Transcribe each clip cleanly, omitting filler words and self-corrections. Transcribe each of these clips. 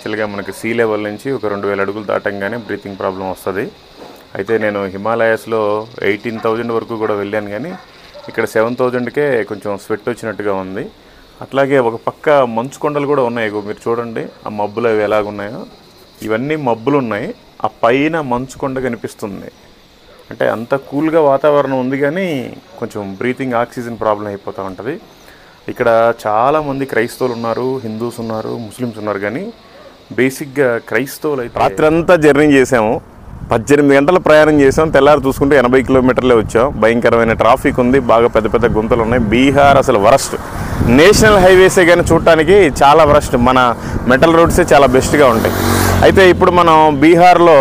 యాక్చువల్గా మనకి sea level నుంచి ఒక 2000 అడుగులు దాటంగానే బ్రీతింగ్ ప్రాబ్లం వస్తుంది. అయితే నేను హిమాలయాస్లో 18,000 వరకు కూడా వెళ్ళాను, కానీ ఇక్కడ 7,000కే కొంచెం స్వెట్ వచ్చినట్టుగా ఉంది. అట్లాగే ఒక పక్క మంచు కొండలు కూడా ఉన్నాయి. మీరు చూడండి ఆ మబ్బులు అవి ఎలాగున్నాయో, ఇవన్నీ మబ్బులు ఉన్నాయి, ఆ పైన మంచు కొండ కనిపిస్తుంది. అంటే అంత కూల్గా వాతావరణం ఉంది, కానీ కొంచెం బ్రీతింగ్ ఆక్సిజన్ ప్రాబ్లం అయిపోతూ ఉంటుంది. ఇక్కడ చాలామంది క్రైస్తవులు ఉన్నారు, హిందూస్ ఉన్నారు, ముస్లిమ్స్ ఉన్నారు, కానీ బేసిక్గా క్రైస్తవులు అయితే రాత్రి అంతా జర్నీ చేసాము. 18 గంటల ప్రయాణం చేసాం. తెల్లారి చూసుకుంటే 80 కిలోమీటర్లే వచ్చాం. భయంకరమైన ట్రాఫిక్ ఉంది, బాగా పెద్ద పెద్ద గుంతలు ఉన్నాయి. బీహార్ అసలు వరస్ట్. నేషనల్ హైవేసే కానీ చూడటానికి చాలా వరస్ట్. మన మెటల్ రోడ్సే చాలా బెస్ట్గా ఉంటాయి. అయితే ఇప్పుడు మనం బీహార్లో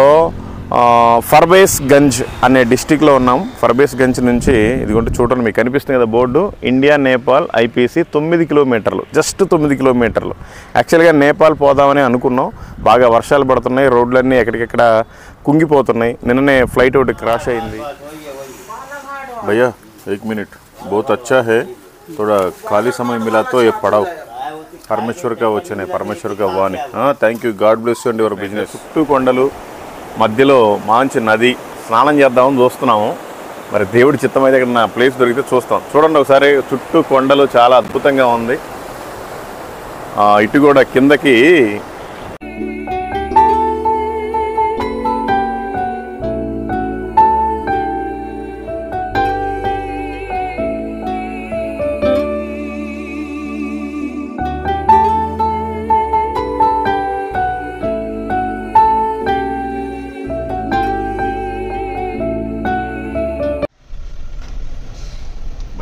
ఫర్బేస్ గంజ్ అనే డిస్టిక్లో ఉన్నాం. ఫర్బేస్ గంజ్ నుంచి ఇదిగోంటే చూడండి, మీకు కనిపిస్తుంది కదా బోర్డు, ఇండియా నేపాల్ ఐపీసీ 9 కిలోమీటర్లు, జస్ట్ 9 కిలోమీటర్లు. యాక్చువల్గా నేపాల్ పోదామని అనుకున్నాం. బాగా వర్షాలు పడుతున్నాయి, రోడ్లన్నీ ఎక్కడికెక్కడ కుంగిపోతున్నాయి. నిన్ననే ఫ్లైట్ ఒకటి క్రాష్ అయింది. భయ్యా 1 మినిట్, బహుత్ అచ్చా హై, థోడా ఖాళీ సమయం మిలా తో ఏ పడావ్ పరమేశ్వర్ కా వచ్చాయి, పరమేశ్వర్ కా వాణి. Thank you, God bless you and your business. చుట్టూ కొండలు, మధ్యలో మంచి నది. స్నానం చేద్దామని చూస్తున్నాము. మరి దేవుడి చిత్తం అయితే ఇక్కడ నా ప్లేస్ దొరికితే చూస్తాం. చూడండి ఒకసారి, చుట్టూ కొండలు చాలా అద్భుతంగా ఉంది. ఇటు కూడా కిందకి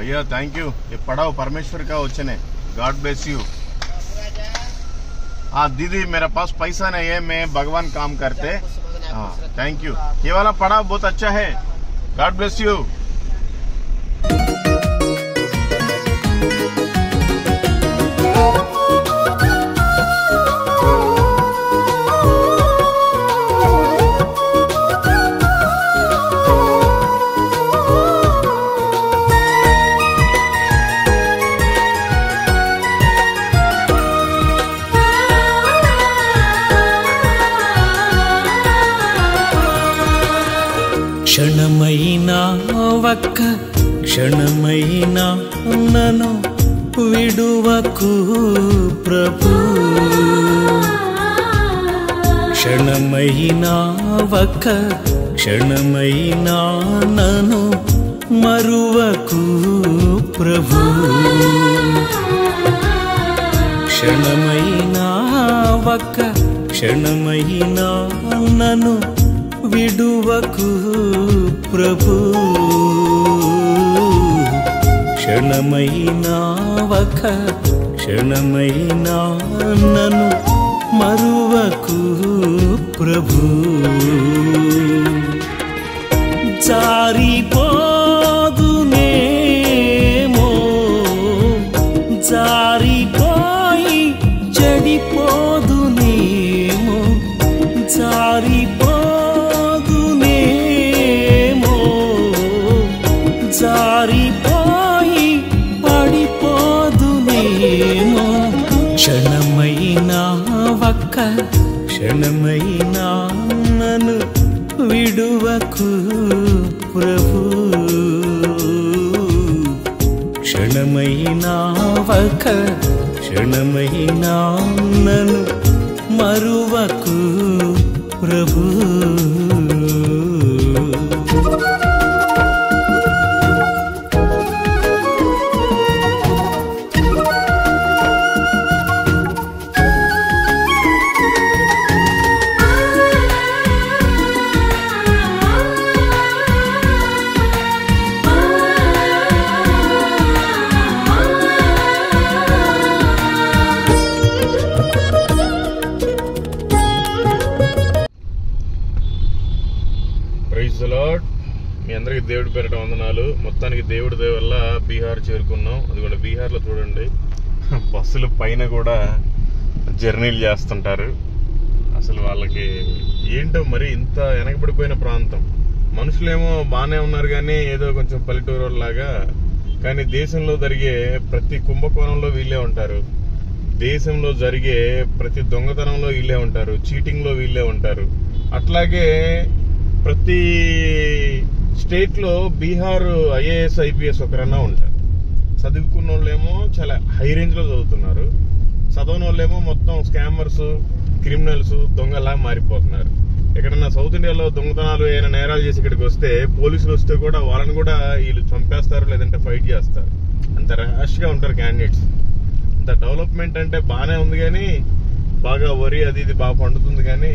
भैया थैंक यू, ये पढ़ाओ परमेश्वर का वचन है, गॉड ब्लेस यू. हाँ दीदी, मेरे पास पैसा नहीं है, मैं भगवान काम करते. हाँ थैंक यू, ये वाला पढ़ाओ बहुत अच्छा है, गॉड ब्लेस यू. క్షణమైనా ఒక్క క్షణమైనా నన్ను విడువకు ప్రభు. క్షణమైనా ఒక్క క్షణమైనా నన్ను మరువకు ప్రభు. క్షణమైనా ఒక్క క్షణమైనా నన్ను విడువకు ప్రభు. క్షణమైనా ఒక్క క్షణమైనా నన్ను మరువకు ప్రభు. జారిపోదునేమో, జారిపోయి చెడిపోదునేమో, జారిపోదునేమో, జారిపోయి పడిపోదునేమో. క్షణమైనా ఒక్క క్షణమైనా నన్ను విడువకు ప్రభు. క్షణమైనా ఒక్క క్షణమైనా నన్ను మరువకు ప్రభు. Praise the Lord. మీ అందరికి దేవుడి పేరిట వందనాలు. మొత్తానికి దేవుడి దయ వల్ల బీహార్ చేరుకున్నాం. అది కూడా బీహార్లో చూడండి, బస్సుల పైన కూడా జర్నీలు చేస్తుంటారు. అసలు వాళ్ళకి ఏంటో మరి ఇంత వెనకబడిపోయిన ప్రాంతం. మనుషులేమో బాగానే ఉన్నారు, కానీ ఏదో కొంచెం పల్లెటూరు లాగా. కానీ దేశంలో జరిగే ప్రతి కుంభకోణంలో వీళ్ళే ఉంటారు. దేశంలో జరిగే ప్రతి దొంగతనంలో వీళ్ళే ఉంటారు, చీటింగ్లో వీళ్ళే ఉంటారు. అట్లాగే ప్రతి స్టేట్లో బీహార్ IAS IPS ఒకరన్నా ఉంటారు. చదువుకున్న వాళ్ళేమో చాలా హై రేంజ్లో చదువుతున్నారు, చదవని వాళ్ళేమో మొత్తం స్కామర్స్, క్రిమినల్స్, దొంగలా మారిపోతున్నారు. ఎక్కడన్నా సౌత్ ఇండియాలో దొంగతనాలు ఏమైనా నేరాలు చేసి ఇక్కడికి వస్తే పోలీసులు వస్తే కూడా వాళ్ళని కూడా వీళ్ళు చంపేస్తారు, లేదంటే ఫైట్ చేస్తారు. అంత ర్యాష్గా ఉంటారు క్యాండిడేట్స్. అంత డెవలప్మెంట్ అంటే బాగానే ఉంది, కానీ బాగా వరి అది ఇది బాగా పండుతుంది, కానీ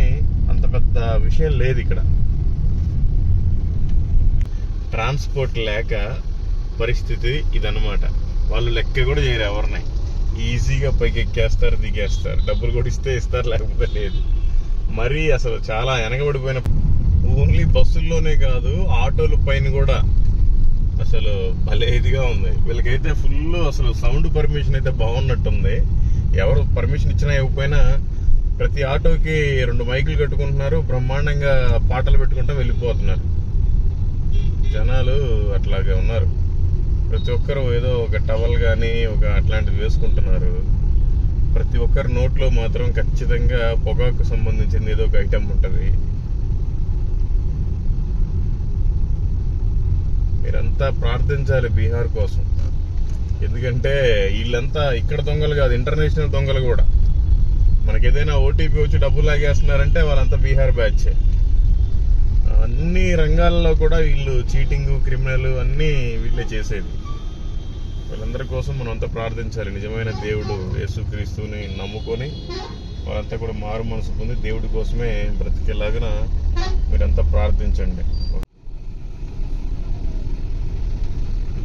అంత పెద్ద విషయం లేదు ఇక్కడ. ట్రాన్స్పోర్ట్ లేక పరిస్థితి ఇదన్నమాట. వాళ్ళు లెక్క కూడా చేయరు ఎవరిని, ఈజీగా పైకి ఎక్కేస్తారు, దిగేస్తారు, డబ్బులు కూడా ఇస్తే ఇస్తారు, లేకపోతే లేదు. మరీ అసలు చాలా వెనకబడిపోయిన. ఓన్లీ బస్సుల్లోనే కాదు, ఆటోల పైన కూడా అసలు భలే ఇదిగా ఉంది. వీళ్ళకైతే ఫుల్ అసలు సౌండ్ పర్మిషన్ అయితే బాగున్నట్టుంది. ఎవరు పర్మిషన్ ఇచ్చినా ఇవ్వకపోయినా ప్రతి ఆటోకి 2 మైకులు కట్టుకుంటున్నారు, బ్రహ్మాండంగా పాటలు పెట్టుకుంటూ వెళ్ళిపోతున్నారు. జనాలు అట్లాగే ఉన్నారు. ప్రతి ఒక్కరు ఏదో ఒక టవల్ కానీ ఒక అట్లాంటివి వేసుకుంటున్నారు. ప్రతి ఒక్కరి నోట్లో మాత్రం ఖచ్చితంగా పొగాకు సంబంధించిన ఏదో ఒక ఐటెం ఉంటుంది. మీరంతా ప్రార్థించాలి బీహార్ కోసం. ఎందుకంటే వీళ్ళంతా ఇక్కడ దొంగలు కాదు, ఇంటర్నేషనల్ దొంగలు కూడా. మనకి ఏదైనా OTP వచ్చి డబ్బులు లాగేస్తున్నారంటే వాళ్ళంతా బీహార్ బ్యాచ్. అన్ని రంగాల్లో కూడా వీళ్ళు చీటింగ్, క్రిమినల్ అన్నీ వీళ్ళే చేసేది. వీళ్ళందరి కోసం మనం అంతా ప్రార్థించాలి. నిజమైన దేవుడు యేసుక్రీస్తుని నమ్ముకొని వాళ్ళంతా కూడా మారు మనసు పొంది దేవుడి కోసమే బ్రతికేలాగా మీరంతా ప్రార్థించండి.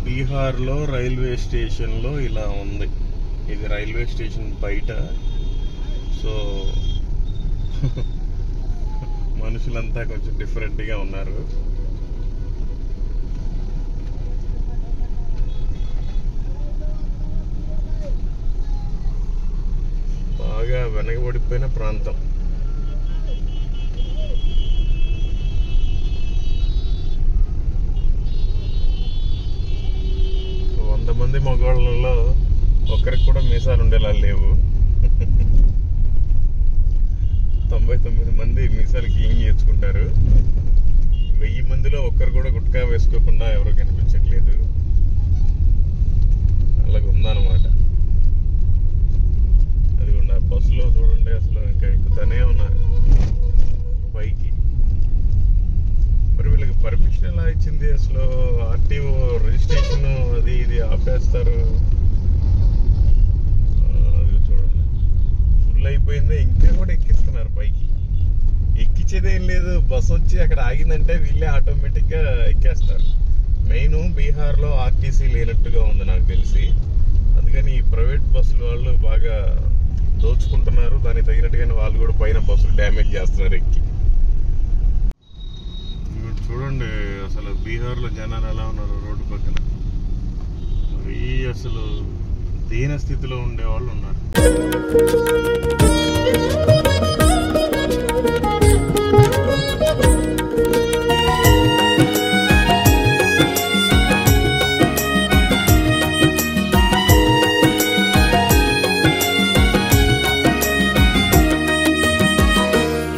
బీహార్లో రైల్వే స్టేషన్లో ఇలా ఉంది. ఇది రైల్వే స్టేషన్ బయట. సో మనుషులంతా కొంచెం డిఫరెంట్గా ఉన్నారు. బాగా వెనకబడిపోయిన ప్రాంతం. సో 100 మంది మగవాళ్ళలో ఒక్కరికి కూడా మీసాలు ఉండేలా లేవు. 99 మంది మీసాలు క్లీన్ చేసుకుంటారు. 1000 మందిలో ఒక్కరు కూడా గుట్కా వేసుకోకుండా ఎవరు కనిపించట్లేదు. అలాగ ఉందన్నమాట. అది కూడా బస్సులో చూడండి, అసలు ఇంకా ఎక్కుతానే ఉన్నారు పైకి. మరి వీళ్ళకి పర్మిషన్ ఎలా ఇచ్చింది? అసలు RTO రిజిస్ట్రేషన్ అది ఇది ఆపేస్తారు. అది చూడండి, ఫుల్ అయిపోయింది. ఇంకా కూడా ఎక్కిస్తున్నారు పైకి. ఎక్కించేదేం లేదు, బస్సు వచ్చి అక్కడ ఆగిందంటే వీళ్ళే ఆటోమేటిక్గా ఎక్కేస్తారు. మెయిన్ బీహార్లో RTC లేనట్టుగా ఉంది నాకు తెలిసి. అందుకని ఈ ప్రైవేట్ బస్సుల వాళ్ళు బాగా దోచుకుంటున్నారు. దానికి తగినట్టుగానే వాళ్ళు కూడా పైన బస్సులు డ్యామేజ్ చేస్తున్నారు ఎక్కి. చూడండి అసలు బీహార్లో జనాలు ఎలా ఉన్నారు రోడ్డు పక్కన. మరి అసలు దీన స్థితిలో ఉండే వాళ్ళు ఉన్నారు.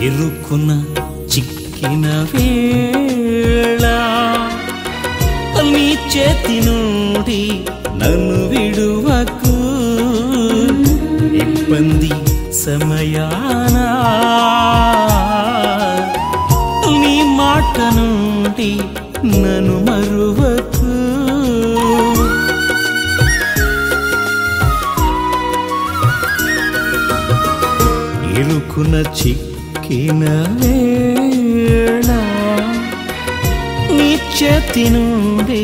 ఇరుక్కున చిక్కిన వేళ నీ చేతి నుండి నన్ను విడువకు. ఇబ్బంది సమయాన నీ మాట నుండి నన్ను మరువకు. ఇరుక్కున చిక్కిన వేళ నీ చేతి నుండి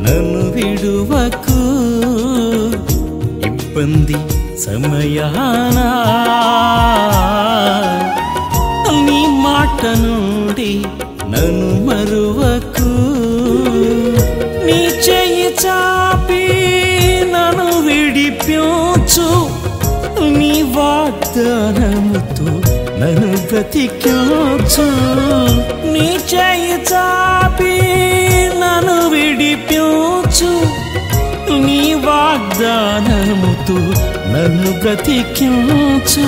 నన్ను విడువకు. ఇబ్బంది సమయాన నీ మాట నుండి నన్ను మరువకు. నీ చెయ్యి చాపి నన్ను విడిపించు. నీ వాగ్దానముతో నన్ను బ్రతికించు. నీ చెయ్యి చాపి నన్ను విడిపించు. నీ వాగ్దానముతో నన్ను బ్రతికించు.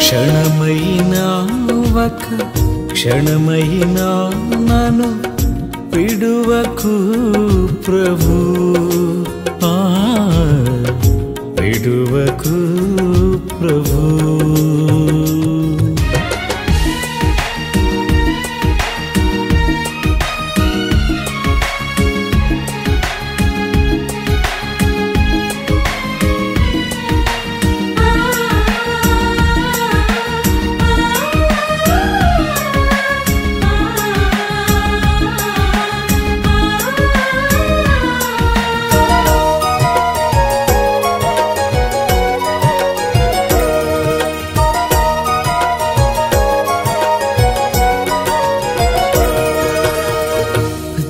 క్షణమైనా ఒక క్షణమైనా నన్ను విడువకు ప్రభు, విడువకు ప్రభు.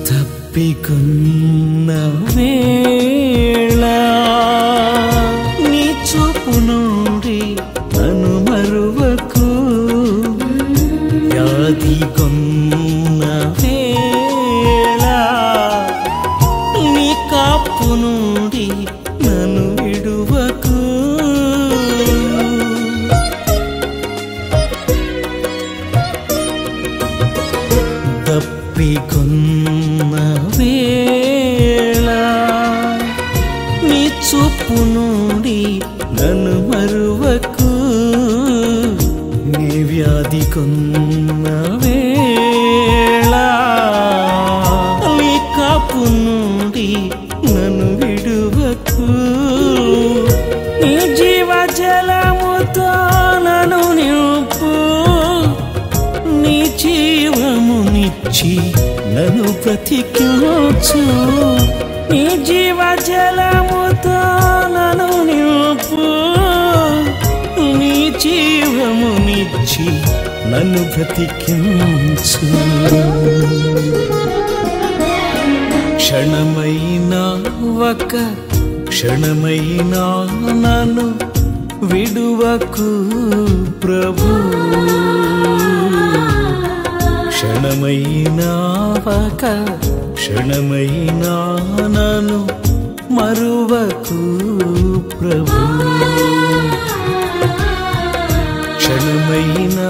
తప్పికొన్న వేళ నీ చూపు నుండి నన్ను మరువకు, వ్యాధి కొన్న వేళ నీ కాపు నుండి నన్ను విడువకు. తప్పికొన్న వేళ నీ చూపు నుండి నన్ను మరువకు, నీ వ్యాధి కొన్న వేళ నీ కాపు నుండి నన్ను విడువకు. నీ జీవజలముతో నన్ను నింపు, నీ జీవమునిచ్చి నన్ను బ్రతికించు. నీ జీవజలముతో నన్ను నింపు, నీ జీవమునిచ్చి నన్ను బ్రతికించు. క్షణమైనా ఒక క్షణమైనా నన్ను విడువకు ప్రభు, క్షణమైనా ఒక క్షణమైనా నన్ను మరువకు ప్రభు, క్షణమైనా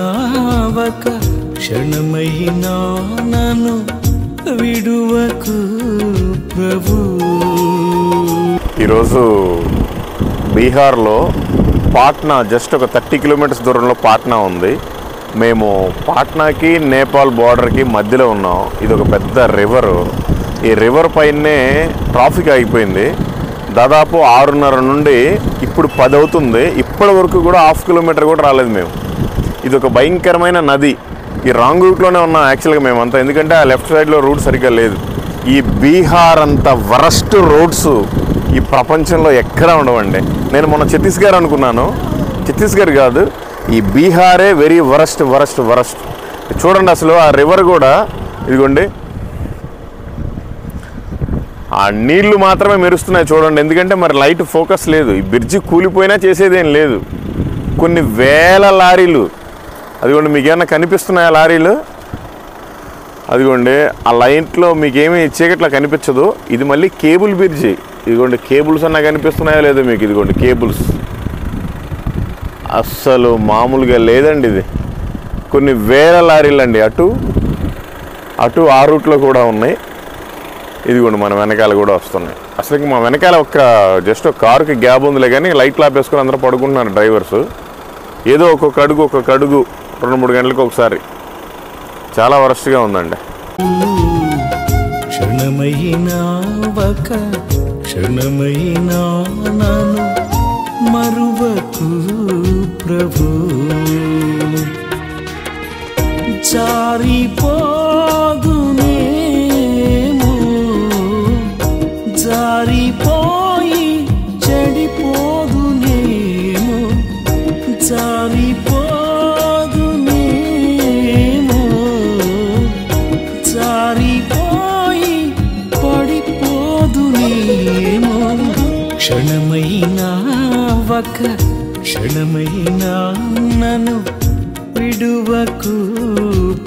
ఒక క్షణమైనా నన్ను విడువకు ప్రభు. ఈరోజు బీహార్లో పాట్నా, జస్ట్ ఒక 30 కిలోమీటర్స్ దూరంలో పాట్నా ఉంది. మేము పాట్నాకి నేపాల్ బార్డర్కి మధ్యలో ఉన్నాం. ఇది ఒక పెద్ద రివరు. ఈ రివర్ పైనే ట్రాఫిక్ ఆగిపోయింది. దాదాపు 6:30 నుండి ఇప్పుడు 10 అవుతుంది. ఇప్పటి వరకు కూడా 1/2 కిలోమీటర్ కూడా రాలేదు మేము. ఇది ఒక భయంకరమైన నది. ఈ రాంగ్ రూట్లోనే ఉన్నాం యాక్చువల్గా మేమంతా, ఎందుకంటే ఆ లెఫ్ట్ సైడ్లో రూట్ సరిగ్గా లేదు. ఈ బీహార్ అంత వరస్ట్ రోడ్స్ ఈ ప్రపంచంలో ఎక్కడా ఉండవండి. నేను మొన్న ఛత్తీస్గఢ్ అనుకున్నాను, ఛత్తీస్గఢ్ కాదు, ఈ బీహారే వెరీ వరస్ట్ వరస్ట్ వరస్ట్. చూడండి అసలు ఆ రివర్ కూడా ఇదిగోండి, ఆ నీళ్లు మాత్రమే మెరుస్తున్నాయి చూడండి. ఎందుకంటే మరి లైట్ ఫోకస్ లేదు. ఈ బ్రిడ్జి కూలిపోయినా చేసేదేం లేదు. కొన్ని వేల లారీలు, అదిగోండి మీకు ఏమన్నా కనిపిస్తున్నాయా లారీలు? అదిగోండి ఆ లైట్లో మీకేమీ చీకట్లో కనిపించదు. ఇది మళ్ళీ కేబుల్ బ్రిడ్జి. ఇదిగోండి కేబుల్స్ అన్నా కనిపిస్తున్నాయో లేదో మీకు, ఇదిగోండి కేబుల్స్. అస్సలు మామూలుగా లేదండి ఇది. కొన్ని వేల లారీలు అండి, అటు ఆ రూట్లో కూడా ఉన్నాయి. ఇదిగోండి మన వెనకాల కూడా వస్తున్నాయి. అసలు మా వెనకాల జస్ట్ ఒక కారుకి గ్యాప్ ఉందిలే, కానీ లైట్లు ఆపేసుకొని అందరూ పడుకుంటున్నారు డ్రైవర్స్. ఏదో ఒక్కొక్క అడుగు 2-3 గంటలకు ఒకసారి. చాలా వరస్ట్గా ఉందండి. క్షణమైనా ఒక క్షణమైనా నన్ను మరువకు ప్రభు, జారిపోదునేమో, జారిపోయి చెడిపోదునేమో, జారిపోదునేమో, జారిపోయి పడిపోదునేమో. క్షణమైనా ఒక క్షణమైనా నన్ను విడువకు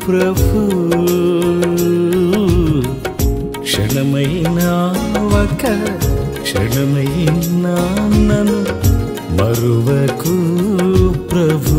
ప్రభు, క్షణమైనా ఒక క్షణమైనా నన్ను మరువకు ప్రభు.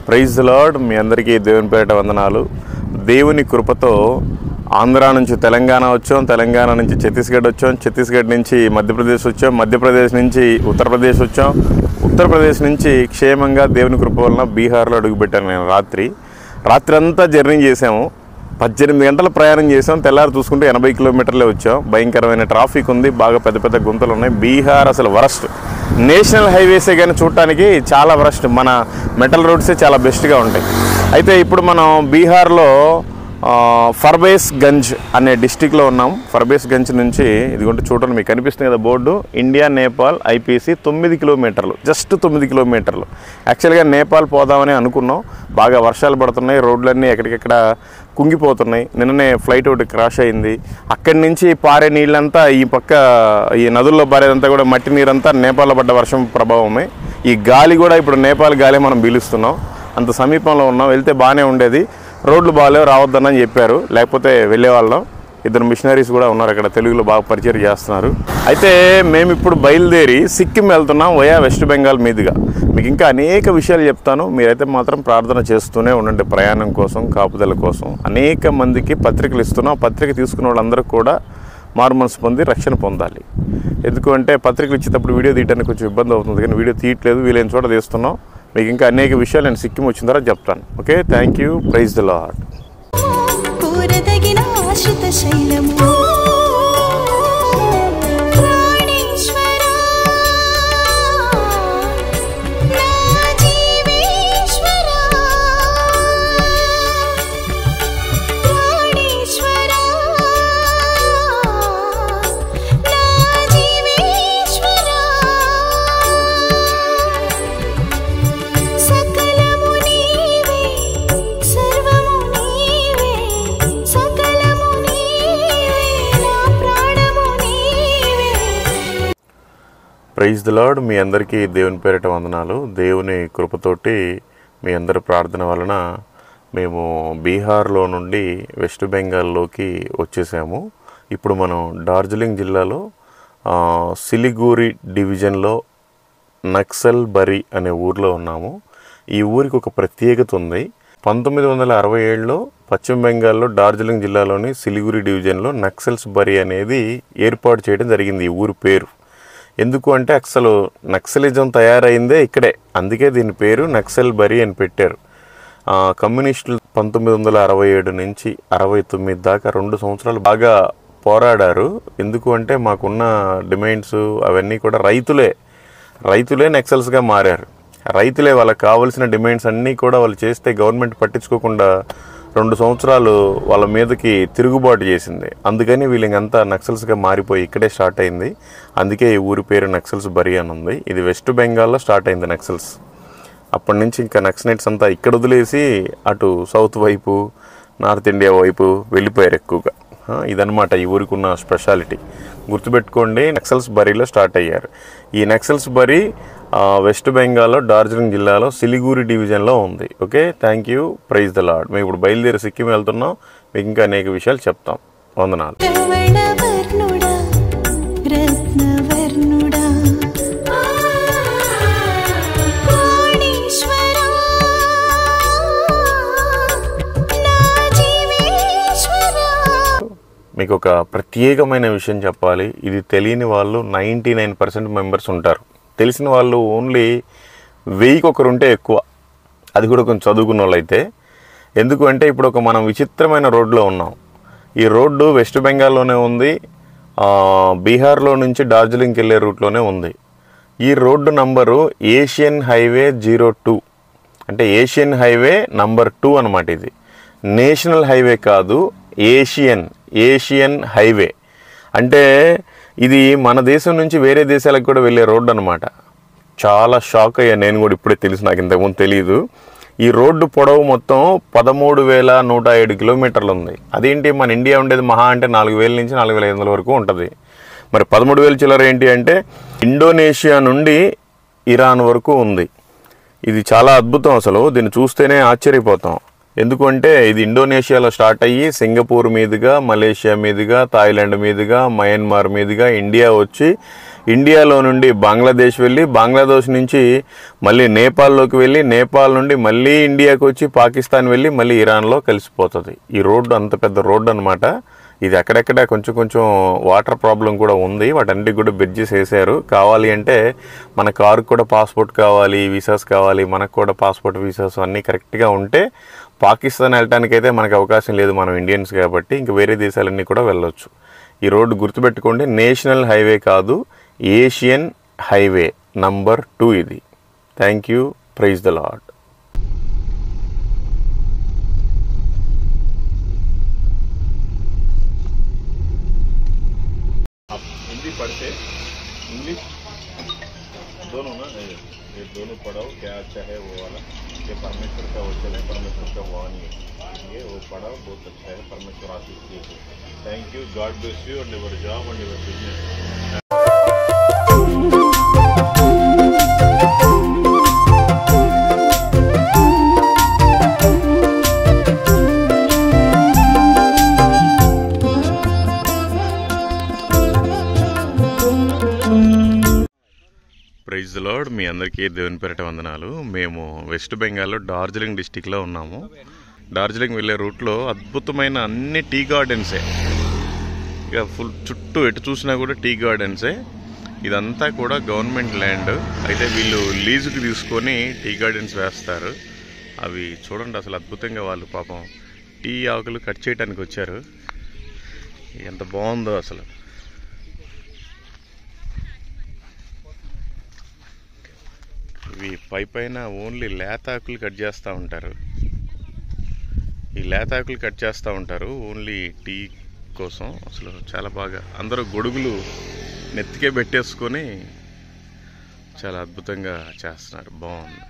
Praise the Lord. మీ అందరికీ దేవుని పేట వందనాలు. దేవుని కృపతో ఆంధ్ర నుంచి తెలంగాణ వచ్చాం, తెలంగాణ నుంచి ఛత్తీస్గఢ్ వచ్చాం, ఛత్తీస్గఢ్ నుంచి మధ్యప్రదేశ్ వచ్చాం, మధ్యప్రదేశ్ నుంచి ఉత్తరప్రదేశ్ వచ్చాం, ఉత్తరప్రదేశ్ నుంచి క్షేమంగా దేవుని కృప వలన బీహార్లో అడుగుపెట్టాను. నేను రాత్రి అంతా జర్నీ చేసాము. 18 గంటల ప్రయాణం చేసాం. తెల్లారి చూసుకుంటే 80 కిలోమీటర్లే వచ్చాం. భయంకరమైన ట్రాఫిక్ ఉంది, బాగా పెద్ద పెద్ద గుంతలు ఉన్నాయి. బీహార్ అసలు వరస్ట్. నేషనల్ హైవేసే కానీ చూడటానికి చాలా వరస్ట్. మన మెటల్ రోడ్సే చాలా బెస్ట్గా ఉంటాయి. అయితే ఇప్పుడు మనం బీహార్లో ఫర్బేస్ గంజ్ అనే డిస్టిక్లో ఉన్నాం. ఫర్బేస్ గంజ్ నుంచి ఇదిగోంటే చూడండి, మీకు కనిపిస్తుంది కదా బోర్డు, ఇండియా నేపాల్ ఐపీసీ 9 కిలోమీటర్లు, జస్ట్ 9 కిలోమీటర్లు. యాక్చువల్గా నేపాల్ పోదామని అనుకున్నాం, బాగా వర్షాలు పడుతున్నాయి, రోడ్లన్నీ ఎక్కడికెక్కడ కుంగిపోతున్నాయి. నిన్ననే ఫ్లైట్ ఒకటి క్రాష్ అయింది. అక్కడి నుంచి పారే నీళ్ళంతా ఈ పక్క ఈ నదుల్లో పారేదంతా కూడా మట్టి నీరంతా నేపాల్లో పడ్డ వర్షం ప్రభావమే. ఈ గాలి కూడా ఇప్పుడు నేపాల్ గాలి మనం పీలుస్తున్నాం, అంత సమీపంలో ఉన్నాం. వెళ్తే బాగానే ఉండేది, రోడ్లు బాగాలేవు, రావద్దనని చెప్పారు, లేకపోతే వెళ్ళేవాళ్ళం. 2 మిషనరీస్ కూడా ఉన్నారు అక్కడ, తెలుగులో బాగా పరిచయం చేస్తున్నారు. అయితే మేము ఇప్పుడు బయలుదేరి సిక్కిం వెళ్తున్నాం వయా వెస్ట్ బెంగాల్ మీదుగా. మీకు ఇంకా అనేక విషయాలు చెప్తాను, మీరైతే మాత్రం ప్రార్థన చేస్తూనే ఉండండి ప్రయాణం కోసం, కాపుదల కోసం. అనేక మందికి పత్రికలు ఇస్తున్నాం, పత్రిక తీసుకున్న వాళ్ళందరూ కూడా మారు మనసు పొంది రక్షణ పొందాలి. ఎందుకంటే పత్రికలు ఇచ్చేటప్పుడు వీడియో తీయడానికి కొంచెం ఇబ్బంది అవుతుంది, కానీ వీడియో తీయట్లేదు, వీలైన చోట తీస్తున్నాం. మీకు ఇంకా అనేక విషయాలు నేను సిక్కిం వచ్చిన తర్వాత చెప్తాను. Okay, thank you, praise the Lord. Praise the Lord. మీ అందరికీ దేవుని పేరిట వందనాలు. దేవుని కృపతోటి మీ అందరి ప్రార్థన వలన మేము బీహార్లో నుండి వెస్ట్ బెంగాల్లోకి వచ్చేసాము. ఇప్పుడు మనం డార్జిలింగ్ జిల్లాలో సిలిగురి డివిజన్లో నక్సల్ బరి అనే ఊర్లో ఉన్నాము. ఈ ఊరికి ఒక ప్రత్యేకత ఉంది. 1967లో పశ్చిమ బెంగాల్లో డార్జిలింగ్ జిల్లాలోని సిలిగురి డివిజన్లో నక్సల్స్ బరి అనేది ఏర్పాటు చేయడం జరిగింది. ఈ ఊరి పేరు ఎందుకు అంటే అసలు నక్సలిజం తయారైందే ఇక్కడే, అందుకే దీని పేరు నక్సల్ బరి అని పెట్టారు. కమ్యూనిస్టులు 1967 నుంచి 69 దాకా 2 సంవత్సరాలు బాగా పోరాడారు. ఎందుకు అంటే మాకున్న డిమాండ్స్ అవన్నీ కూడా రైతులే నక్సల్స్గా మారారు. రైతులే వాళ్ళకి కావాల్సిన డిమాండ్స్ అన్నీ కూడా వాళ్ళు చేస్తే గవర్నమెంట్ పట్టించుకోకుండా 2 సంవత్సరాలు వాళ్ళ మీదకి తిరుగుబాటు చేసింది. అందుకని వీళ్ళంతా నక్సల్స్గా మారిపోయి ఇక్కడే స్టార్ట్ అయింది. అందుకే ఈ ఊరి పేరు నక్సల్స్ బరి అని ఉంది. ఇది వెస్ట్ బెంగాల్లో స్టార్ట్ అయింది నక్సల్స్. అప్పటి నుంచి ఇంకా నక్సలైట్స్ అంతా ఇక్కడ వదిలేసి అటు సౌత్ వైపు, నార్త్ ఇండియా వైపు వెళ్ళిపోయారు ఎక్కువగా. ఇదనమాట ఈ ఊరికి ఉన్న స్పెషాలిటీ. గుర్తుపెట్టుకోండి, నక్సల్స్ బరిలో స్టార్ట్ అయ్యారు. ఈ నక్సల్స్ బరి వెస్ట్ బెంగాల్లో డార్జిలింగ్ జిల్లాలో సిలిగురి డివిజన్లో ఉంది. Okay, thank you, praise the lord. మేము ఇప్పుడు బయలుదేరి సిక్కిం వెళ్తున్నాం, మీకు ఇంకా అనేక విషయాలు చెప్తాం. వందనాలు. మీకు ఒక ప్రత్యేకమైన విషయం చెప్పాలి. ఇది తెలియని వాళ్ళు 99% మెంబర్స్ ఉంటారు. తెలిసిన వాళ్ళు ఓన్లీ 1000కి ఒకరు ఉంటే ఎక్కువ, అది కూడా కొంచెం చదువుకున్న వాళ్ళు అయితే. ఎందుకు అంటే ఇప్పుడు మనం విచిత్రమైన రోడ్లో ఉన్నాం. ఈ రోడ్డు వెస్ట్ బెంగాల్లోనే ఉంది, బీహార్లో నుంచి డార్జిలింగ్కి వెళ్ళే రూట్లోనే ఉంది. ఈ రోడ్డు నంబరు ఏషియన్ హైవే 02, అంటే ఏషియన్ హైవే నంబర్ 2 అనమాట. ఇది నేషనల్ హైవే కాదు, ఏషియన్ హైవే. అంటే ఇది మన దేశం నుంచి వేరే దేశాలకు కూడా వెళ్ళే రోడ్డు అనమాట. చాలా షాక్ అయ్యా నేను కూడా, ఇప్పుడే తెలుసు, నాకు ఇంతకుముందు తెలియదు. ఈ రోడ్డు పొడవు మొత్తం 13,107 కిలోమీటర్లు ఉంది. అదేంటి, మన ఇండియా ఉండేది మహా అంటే 4,000 నుంచి 4,500 వరకు ఉంటుంది. మరి 13,000 చిల్లర ఏంటి అంటే ఇండోనేషియా నుండి ఇరాన్ వరకు ఉంది. ఇది చాలా అద్భుతం, అసలు దీన్ని చూస్తేనే ఆశ్చర్యపోతాం. ఎందుకంటే ఇది ఇండోనేషియాలో స్టార్ట్ అయ్యి సింగపూర్ మీదుగా, మలేషియా మీదుగా, థాయిలాండ్ మీదుగా, మయన్మార్ మీదుగా ఇండియా వచ్చి, ఇండియాలో నుండి బంగ్లాదేశ్ వెళ్ళి, బంగ్లాదేశ్ నుంచి మళ్ళీ నేపాల్లోకి వెళ్ళి, నేపాల్ నుండి మళ్ళీ ఇండియాకి వచ్చి పాకిస్తాన్ వెళ్ళి మళ్ళీ ఇరాన్లో కలిసిపోతుంది. ఈ రోడ్డు అంత పెద్ద రోడ్డు అనమాట. ఇది అక్కడెక్కడ కొంచెం వాటర్ ప్రాబ్లం కూడా ఉంది, వాటన్నిటికి కూడా బ్రిడ్జెస్ వేసారు. కావాలి అంటే మన కారుకు కూడా పాస్పోర్ట్ కావాలి, వీసాస్ కావాలి, మనకు కూడా పాస్పోర్ట్ వీసాస్ అన్నీ కరెక్ట్గా ఉంటే పాకిస్తాన్ వెళ్ళటానికి అయితే మనకు అవకాశం లేదు, మనం ఇండియన్స్ కాబట్టి. ఇంక వేరే దేశాలన్నీ కూడా వెళ్ళొచ్చు. ఈ రోడ్డు గుర్తుపెట్టుకోండి, నేషనల్ హైవే కాదు, ఏషియన్ హైవే నంబర్ 2 ఇది. Thank you, praise the lord. दोनों ना ये दोनों पढ़ाओ क्या अच्छा है वो वाला, ये परमेश्वर का वचन है, परमेश्वर का वाणी है, ये वो पढ़ाओ बहुत अच्छा है, परमेश्वर आशीष दीजिए। Thank you, God bless you and your job and your business. Praise the Lord, మీ అందరికీ దేవుని పేరిట వందనాలు. మేము వెస్ట్ బెంగాల్లో డార్జిలింగ్ డిస్టిక్లో ఉన్నాము. డార్జిలింగ్ వెళ్ళే రూట్లో అద్భుతమైన అన్ని టీ గార్డెన్సే, ఇక ఫుల్ చుట్టూ ఎటు చూసినా కూడా టీ గార్డెన్సే. ఇదంతా కూడా గవర్నమెంట్ ల్యాండ్, అయితే వీళ్ళు లీజుకి తీసుకొని టీ గార్డెన్స్ వేస్తారు. అవి చూడండి అసలు అద్భుతంగా, వాళ్ళు పాపం టీ ఆకులు కట్ చేయడానికి వచ్చారు. ఎంత బాగుందో అసలు. ఇవి పైన ఓన్లీ లేతాకులు కట్ చేస్తూ ఉంటారు. ఈ లేతాకులు కట్ చేస్తూ ఉంటారు ఓన్లీ టీ కోసం. అసలు చాలా బాగా అందరూ గొడుగులు నెత్తికే పెట్టేసుకొని చాలా అద్భుతంగా చేస్తున్నారు. బాగుంది.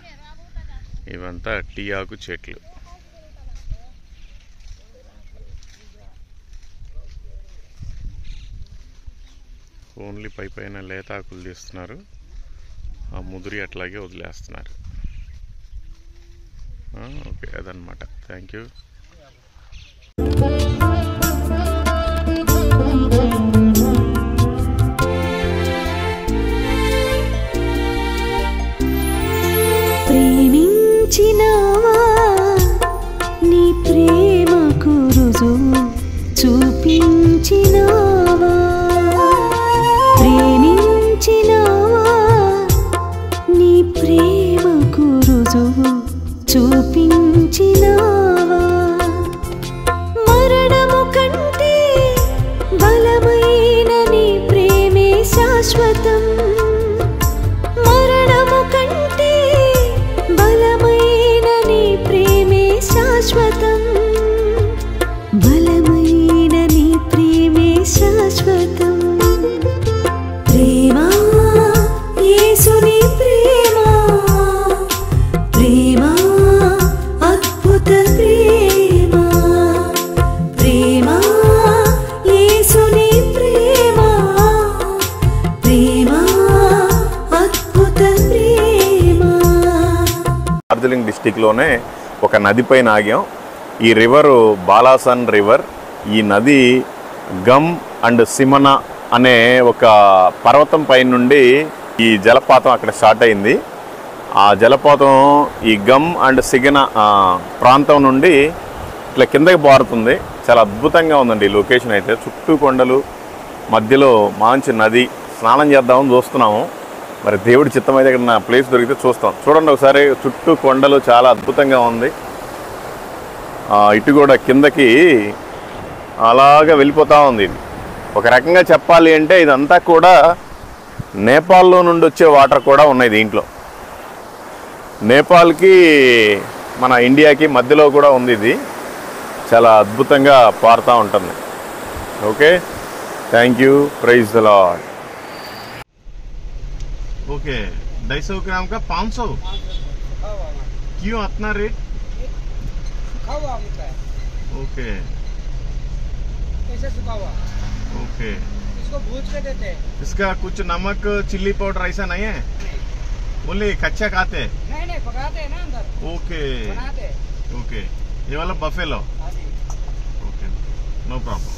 ఇవంతా టీ ఆకు చెట్లు. ఓన్లీ పైన లేతాకులు తీస్తున్నారు, ఆ ముదిరి అట్లాగే వదిలేస్తున్నారు. ఓకే, అదనమాట. Thank you. ప్రేమించినావా, నీ ప్రేమకు రుజువు చూపించినావా, ప్రేమించినావా, నీ ప్రేమకు రుజువు చూపించినావా, మరణము కంటే బలమైన నీ ప్రేమే శాశ్వతం, మరణము కంటే బలమైన నీ ప్రేమే శాశ్వతం, బలమైన నీ ప్రేమే శాశ్వతం. ప్రేమా యేసుని ప్రేమా, ప్రేమా అద్భుత ప్రేమా, ప్రేమా యేసుని ప్రేమా, ప్రేమా అద్భుత ప్రేమా. డార్జిలింగ్ డిస్టిక్లోనే ఒక నది పైన ఆగాం. ఈ రివరు బాలాసన్ రివర్. ఈ నది గమ్ అండ్ సిమనా అనే ఒక పర్వతం పై నుండి ఈ జలపాతం అక్కడ స్టార్ట్ అయింది. ఆ జలపాతం ఈ గమ్ అండ్ సిగన ప్రాంతం నుండి ఇట్లా కిందకి పారుతుంది. చాలా అద్భుతంగా ఉందండి ఈ లొకేషన్ అయితే. చుట్టూ కొండలు, మధ్యలో మంచి నది. స్నానం చేద్దామని చూస్తున్నాము. మరి దేవుడి చిత్తం అయితే ఇక్కడ నా ప్లేస్ దొరికితే చూస్తాం. చూడండి ఒకసారి, చుట్టూ కొండలు, చాలా అద్భుతంగా ఉంది. ఇటు కూడా కిందకి అలాగా వెళ్ళిపోతూ ఉంది. ఇది ఒక రకంగా చెప్పాలి అంటే ఇదంతా కూడా నేపాల్లో నుండి వచ్చే వాటర్ కూడా ఉన్నాయి దీంట్లో. నేపాల్కి మన ఇండియాకి మధ్యలో కూడా ఉంది. ఇది చాలా అద్భుతంగా పారుతూ ఉంటుంది. Okay, thank you. Praise the lord. Okay 250 gram का 500। क्यों इतना रेट? सूखा हुआ मिलता है। ओके कैसे सूखा हुआ? ओके, इसको भूज के देते हैं। इसका कुछ नमक, चिल्ली पाउडर ऐसा नहीं है? ओनली कच्चा खाते हैं? नहीं नहीं, पकाते हैं ना अंदर। ओके बनाते हैं। ओके, ये वाला बफेलो। हाँ जी। Okay, no problem.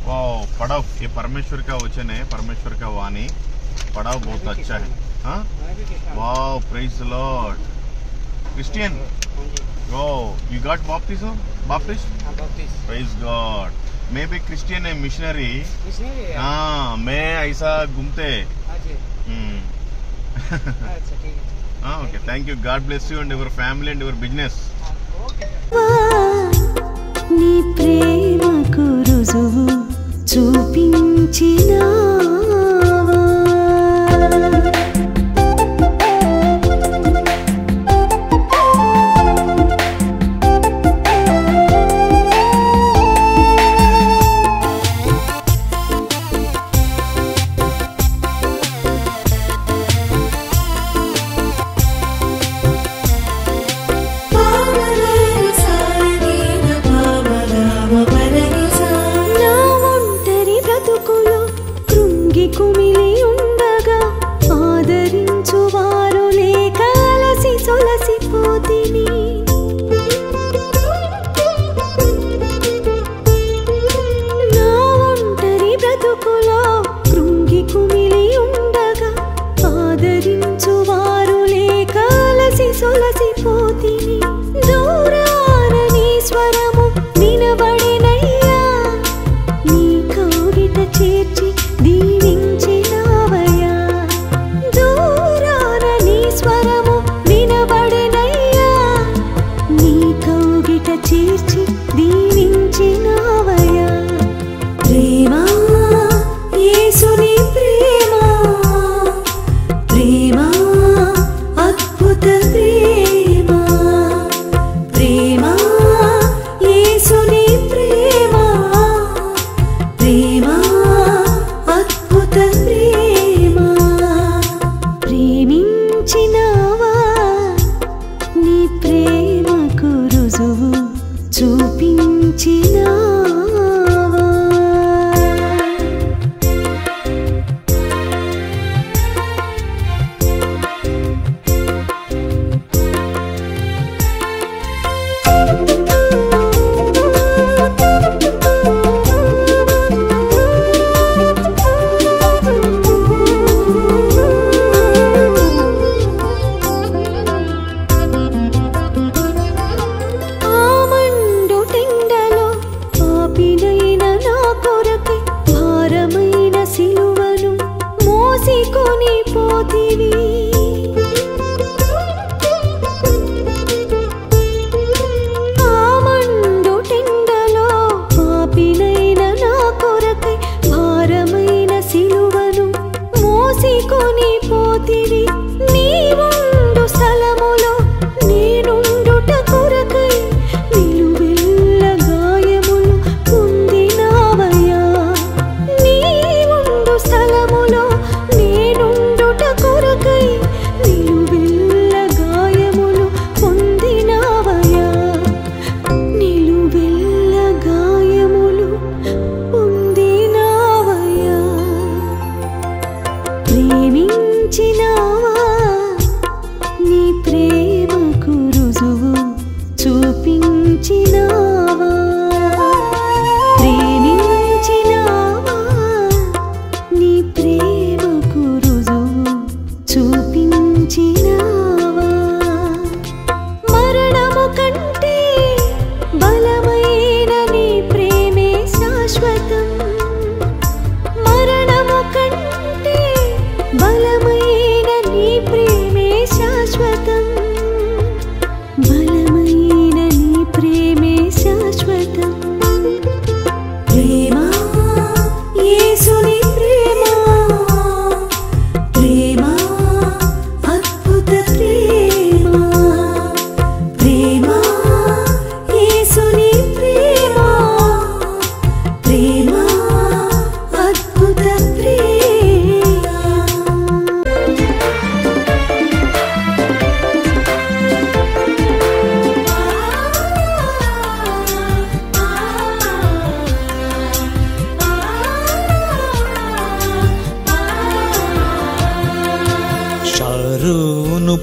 वाओ, पढ़ाओ. ये परमेश्वर का वचन है, परमेश्वर का वाणी. पढ़ाओ, बहुत अच्छा है. हाँ, wow, praise the Lord. Christian? Oh, you got baptism? Baptist? Praise God. मैं भी क्रिश्चियन है, मिशनरी. हाँ, मैं ऐसा घूमते. हाँ, okay, thank you. God bless you and your family and your business. నీ ప్రేమకు రుజువు చూపించినావా,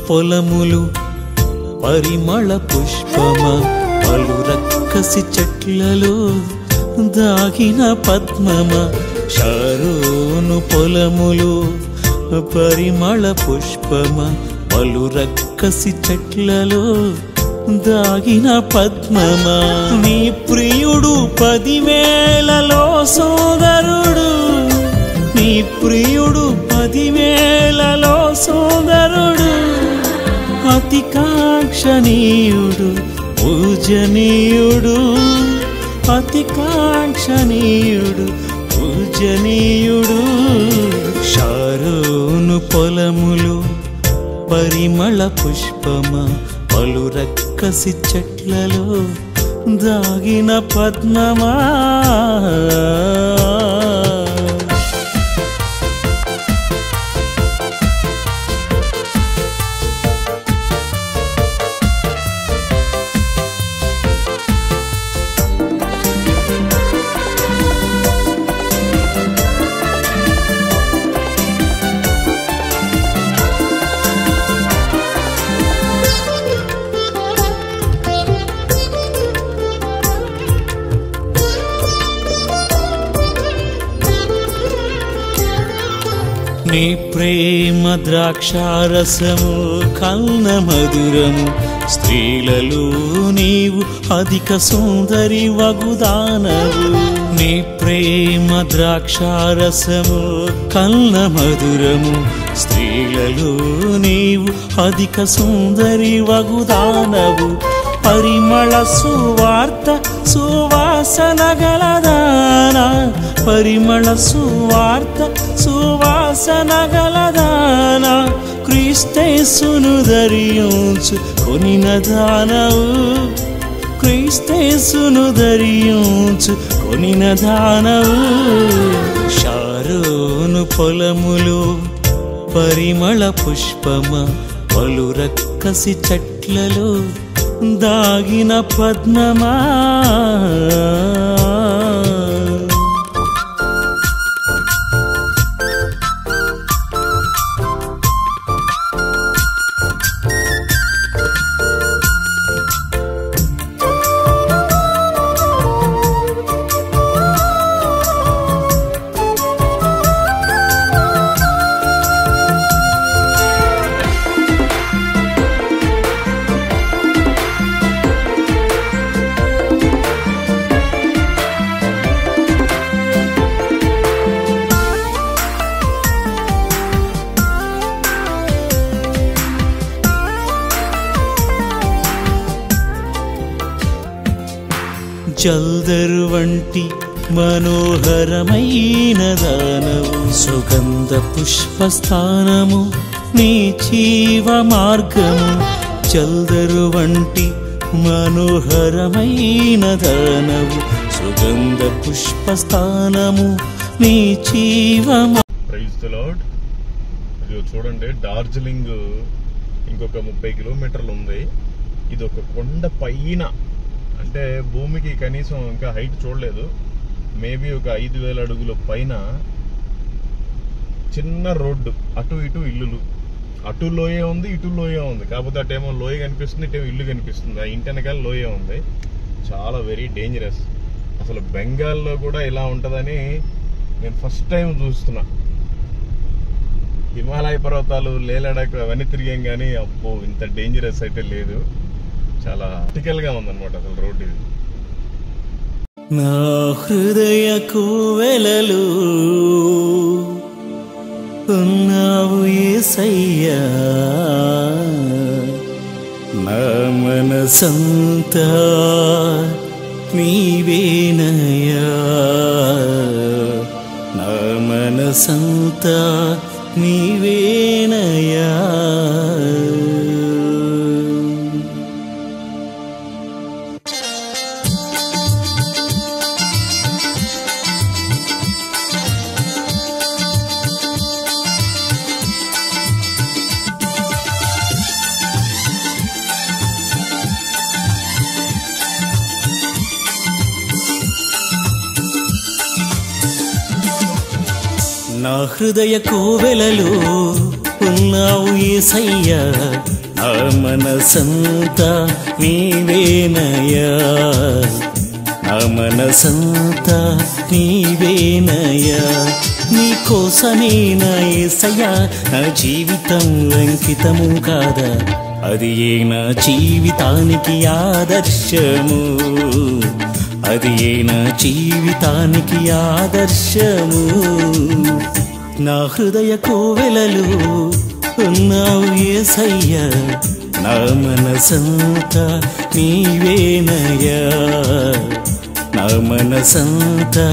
పొలములు పరిమళ పుష్పమ పలు రక్కసి చెట్లలో దాగిన పద్మమ షారోను పొలములు పరిమళ పుష్పమ పలు రక్కసి చెట్లలో దాగిన పద్మమ నీ ప్రియుడు 10,000లలో సోదరుడు నీ ప్రియుడు 10,000లలో సోదరుడు అతి కాంక్షణీయుడు పూజనీయుడు అతి కాంక్షణీయుడు పూజనీయుడు షారోను పొలములు పరిమళ పుష్పమ పలు రక్కసి చెట్లలో దాగిన పద్మమా నీ ప్రేమ ద్రాక్షారసము కన్న మధురము స్త్రీలలో నీవు అధిక సుందరి వగుదానవు నీ ప్రేమ ద్రాక్షారసము కన్న మధురము స్త్రీలలో నీవు అధిక సుందరి వగుదానవు పరిమళ సువార్త సువాసన గలదానా పరిమళ సువార్త సువాసన గలదానా క్రీస్తేసును ధరించు కొనిన దానవు క్రీస్తేసును ధరించు కొనిన దానవు షారోను పొలములు పరిమళ పుష్పమ పలు రక్కసి చెట్లలో దాగిన పద్మమా జల్దరు వంటి మనోహరమైన దానవు సుగంధ పుష్పస్థానము నీ జీవ మార్గము జల్దరు వంటి మనోహరమైన దానవు సుగంధ పుష్పస్థానము నీ జీవ ప్రైజ్ ది లార్డ్. ఇది చూడండి, డార్జిలింగ్ ఇంకొక 30 కిలోమీటర్లు ఉంది. ఇది ఒక కొండ పైన, అంటే భూమికి కనీసం ఇంకా హైట్ చూడలేదు, మేబీ ఒక 5,000 అడుగుల పైన చిన్న రోడ్డు, అటు ఇటు ఇల్లులు, అటు లోయ ఉంది ఇటు లోయ ఉంది. కాకపోతే అటేమో లోయ కనిపిస్తుంది, ఇటేమో ఇల్లు కనిపిస్తుంది. ఆ ఇంటి వెనకాల లోయ ఉంది. చాలా వెరీ డేంజరస్. అసలు బెంగాల్లో కూడా ఇలా ఉంటుందని నేను ఫస్ట్ టైం చూస్తున్నా. హిమాలయ పర్వతాలు, లే లడాక్ అవన్నీ తిరిగాం కానీ అబ్బో ఇంత డేంజరస్ అయితే లేదు. చాలా క్రిటికల్ గా ఉందన్నమాట అసలు రోడ్డు ఇది. నా హృదయ కోవెలలో ఉన్నావు యేసయ్యా, నా మనసంతా నీవేనయ్యా, నా మనసంతా నీవేనయ్యా. నా హృదయ కోవెలలో ఉన్నావు యేసయ్యా, నా మనసంతా నీవేనయ్యా, నా మనసంతా నీవేనయ్యా. నీ కోసమే నా యేసయ్యా నా జీవితం అంకితము కాదా, అది ఏ నా జీవితానికి ఆదర్శము, అది ఏ నా జీవితానికి ఆదర్శము. నా హృదయ కోవెలలో ఉన్నావు యేసయ్యా, నా మనసంతా నీవేనయ్యా, నా మనసంతా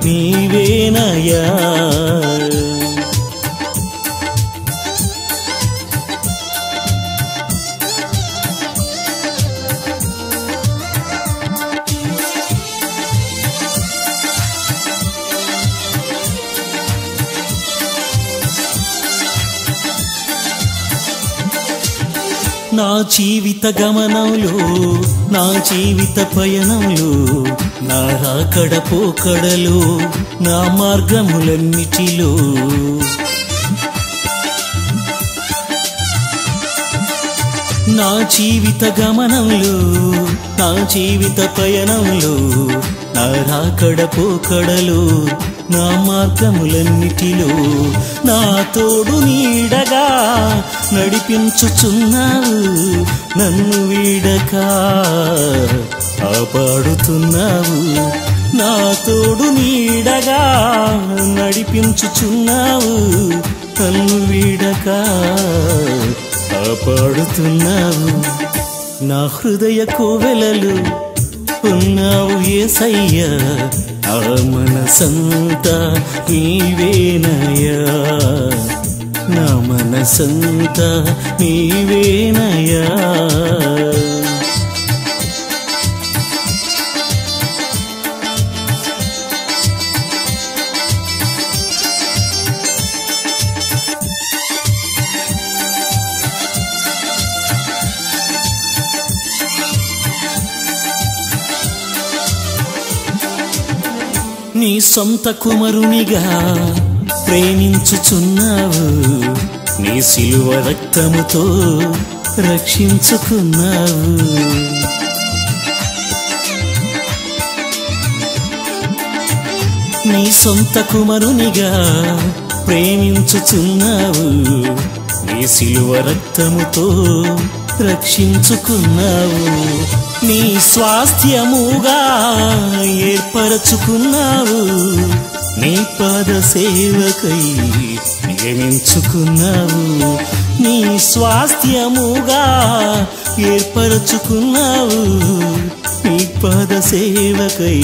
నీవేనయ్యా. నా జీవిత గమనంలో, నా జీవిత పయనంలో, నా రాకడ పోకడలో, నా మార్గములన్నిటిలో, నా జీవిత గమనంలో, నా జీవిత పయనంలో, నా రాకడ పోకడలో, నా మార్గములన్నిటిలో నా తోడు నీడగా నడిపించుచున్నావు, నన్ను వీడక కాపాడుతున్నావు. నా తోడు నీడగా నడిపించుచున్నావు, నన్ను వీడక కాపాడుతున్నావు. నా హృదయ కోవెలలో ఉన్నావు యేసయ్యా, నా మనసంతా నీవేనయ్యా, నా మనసంతా నీవేనయ్యా. నీ సొంత కుమారునిగా ప్రేమించుచున్నావు, నీ శిలువ రక్తముతో రక్షించుకున్నావు. నీ సొంత కుమారునిగా ప్రేమించుచున్నావు, నీ శిలువ రక్తముతో రక్షించుకున్నావు. నీ స్వాస్థ్యముగా ఏర్పరచుకున్నావు, నీ పాద సేవకై నియమించుకున్నావు. నీ స్వాస్థ్యముగా ఏర్పరచుకున్నావు, నీ పాద సేవకై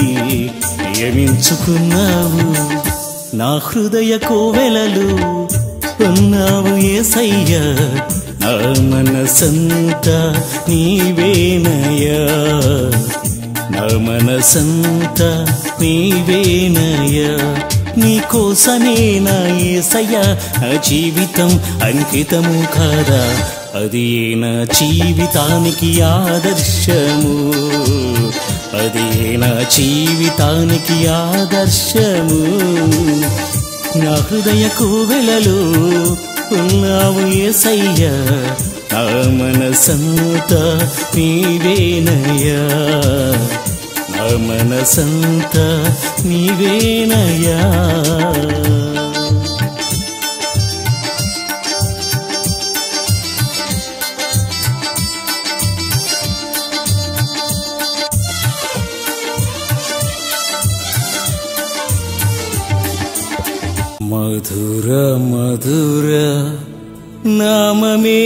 నియమించుకున్నావు. నా హృదయ కోవెలలో ఉన్నావు యేసయ్యా, నా మనసంతా నీవేనయ్యా, నా మనసంతా నీవేనయ్యా. నీ కోసమే నా యేసయ్యా నా జీవితం అంకితము కాదా, అది నా జీవితానికి ఆదర్శము, అది నా జీవితానికి ఆదర్శము. నా హృదయ కోవెలలో ఉన్నావు యేసయ్యా, నా మనసంతా నీవేనయ్యా, నా మనసంతా నీవేనయ్యా. మధుర మధుర నామమే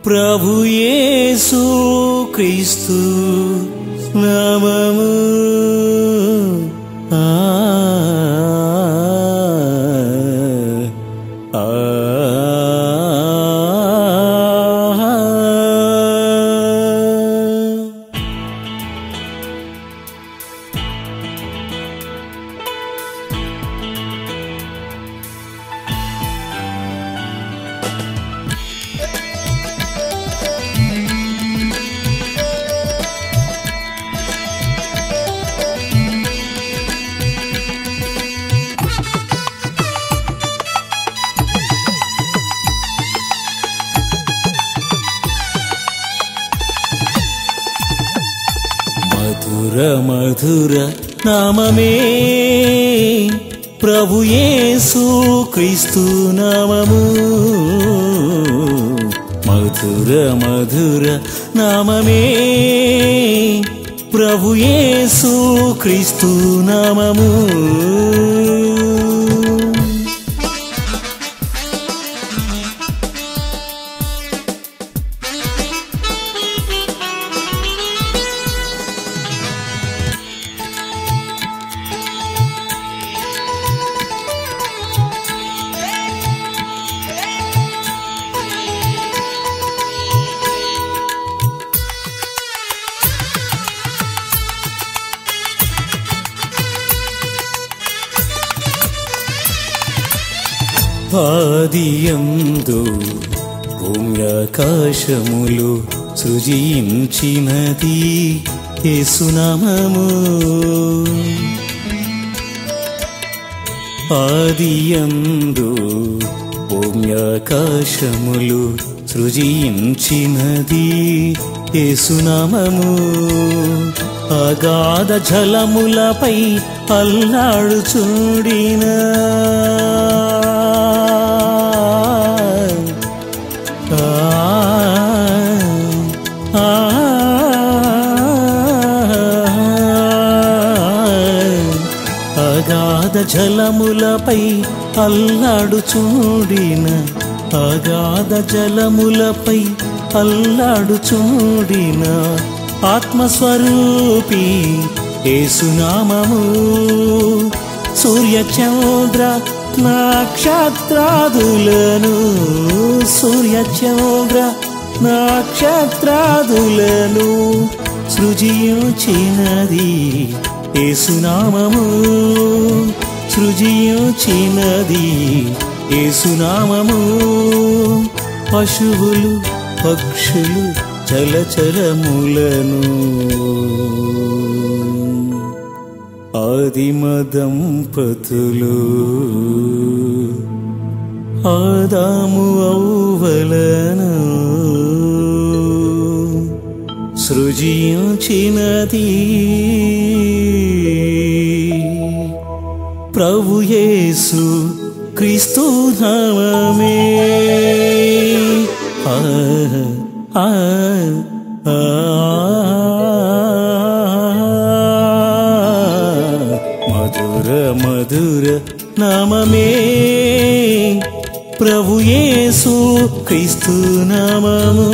ప్రభు యేసు క్రీస్తు నామము. మధుర మధుర నామమే ప్రభు యేసు క్రీస్తు నామము మధుర మధుర నామమే ప్రభు యేసు క్రీస్తు నామము ఆదియందు భూమ్యాకాశములు సృజించినది యేసునామము ఆదియందు భూమ్యాకాశములు సృజించినది యేసునామము అగాధ జలములపై అల్లాడుచుండిన అగాధ జలములపై అల్లాడుచుండిన అగాధ జలములపై అల్లాడుచుండిన ఆత్మస్వరూపి యేసునామము సూర్యచంద్ర నక్షత్రాదులను సూర్యచంద్ర నక్షత్రాదులను సృజించినది యేసునామము సృజించినది యేసునామము పశువులు పక్షులు జలచరములను ఆదిమ దంపతులు ఆదాము ఔవలను సృజించినది ప్రభు యేసు క్రీస్తు నామమే మధుర మధుర నామమే ప్రభు యేసు క్రీస్తు నామము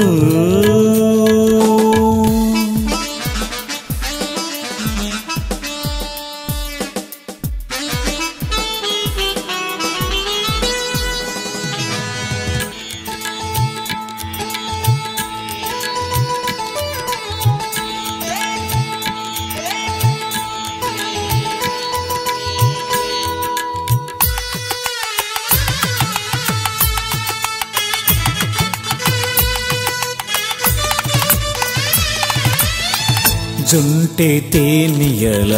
జుంటె తేనియల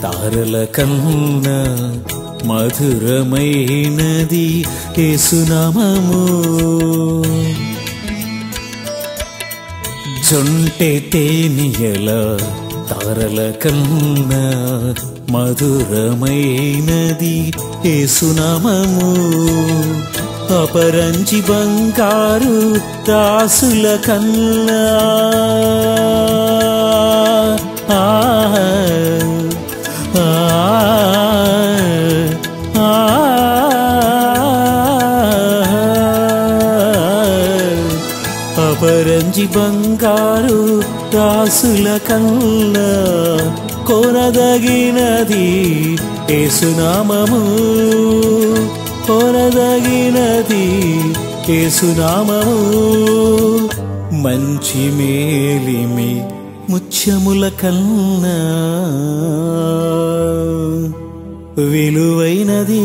తారల కన్నా మధురమైనది యేసునామము జుంటె తేనియల తారల కన్నా మధురమైనది యేసునామము అపరంజి బంగారు దాసుల కన్నా అపరంజి బంగారు దాసుల కన్నా కోరదగినది యేసునామము కోరదగినది యేసునామము మంచి మేలిమి ముత్యముల కన్నా విలువైనది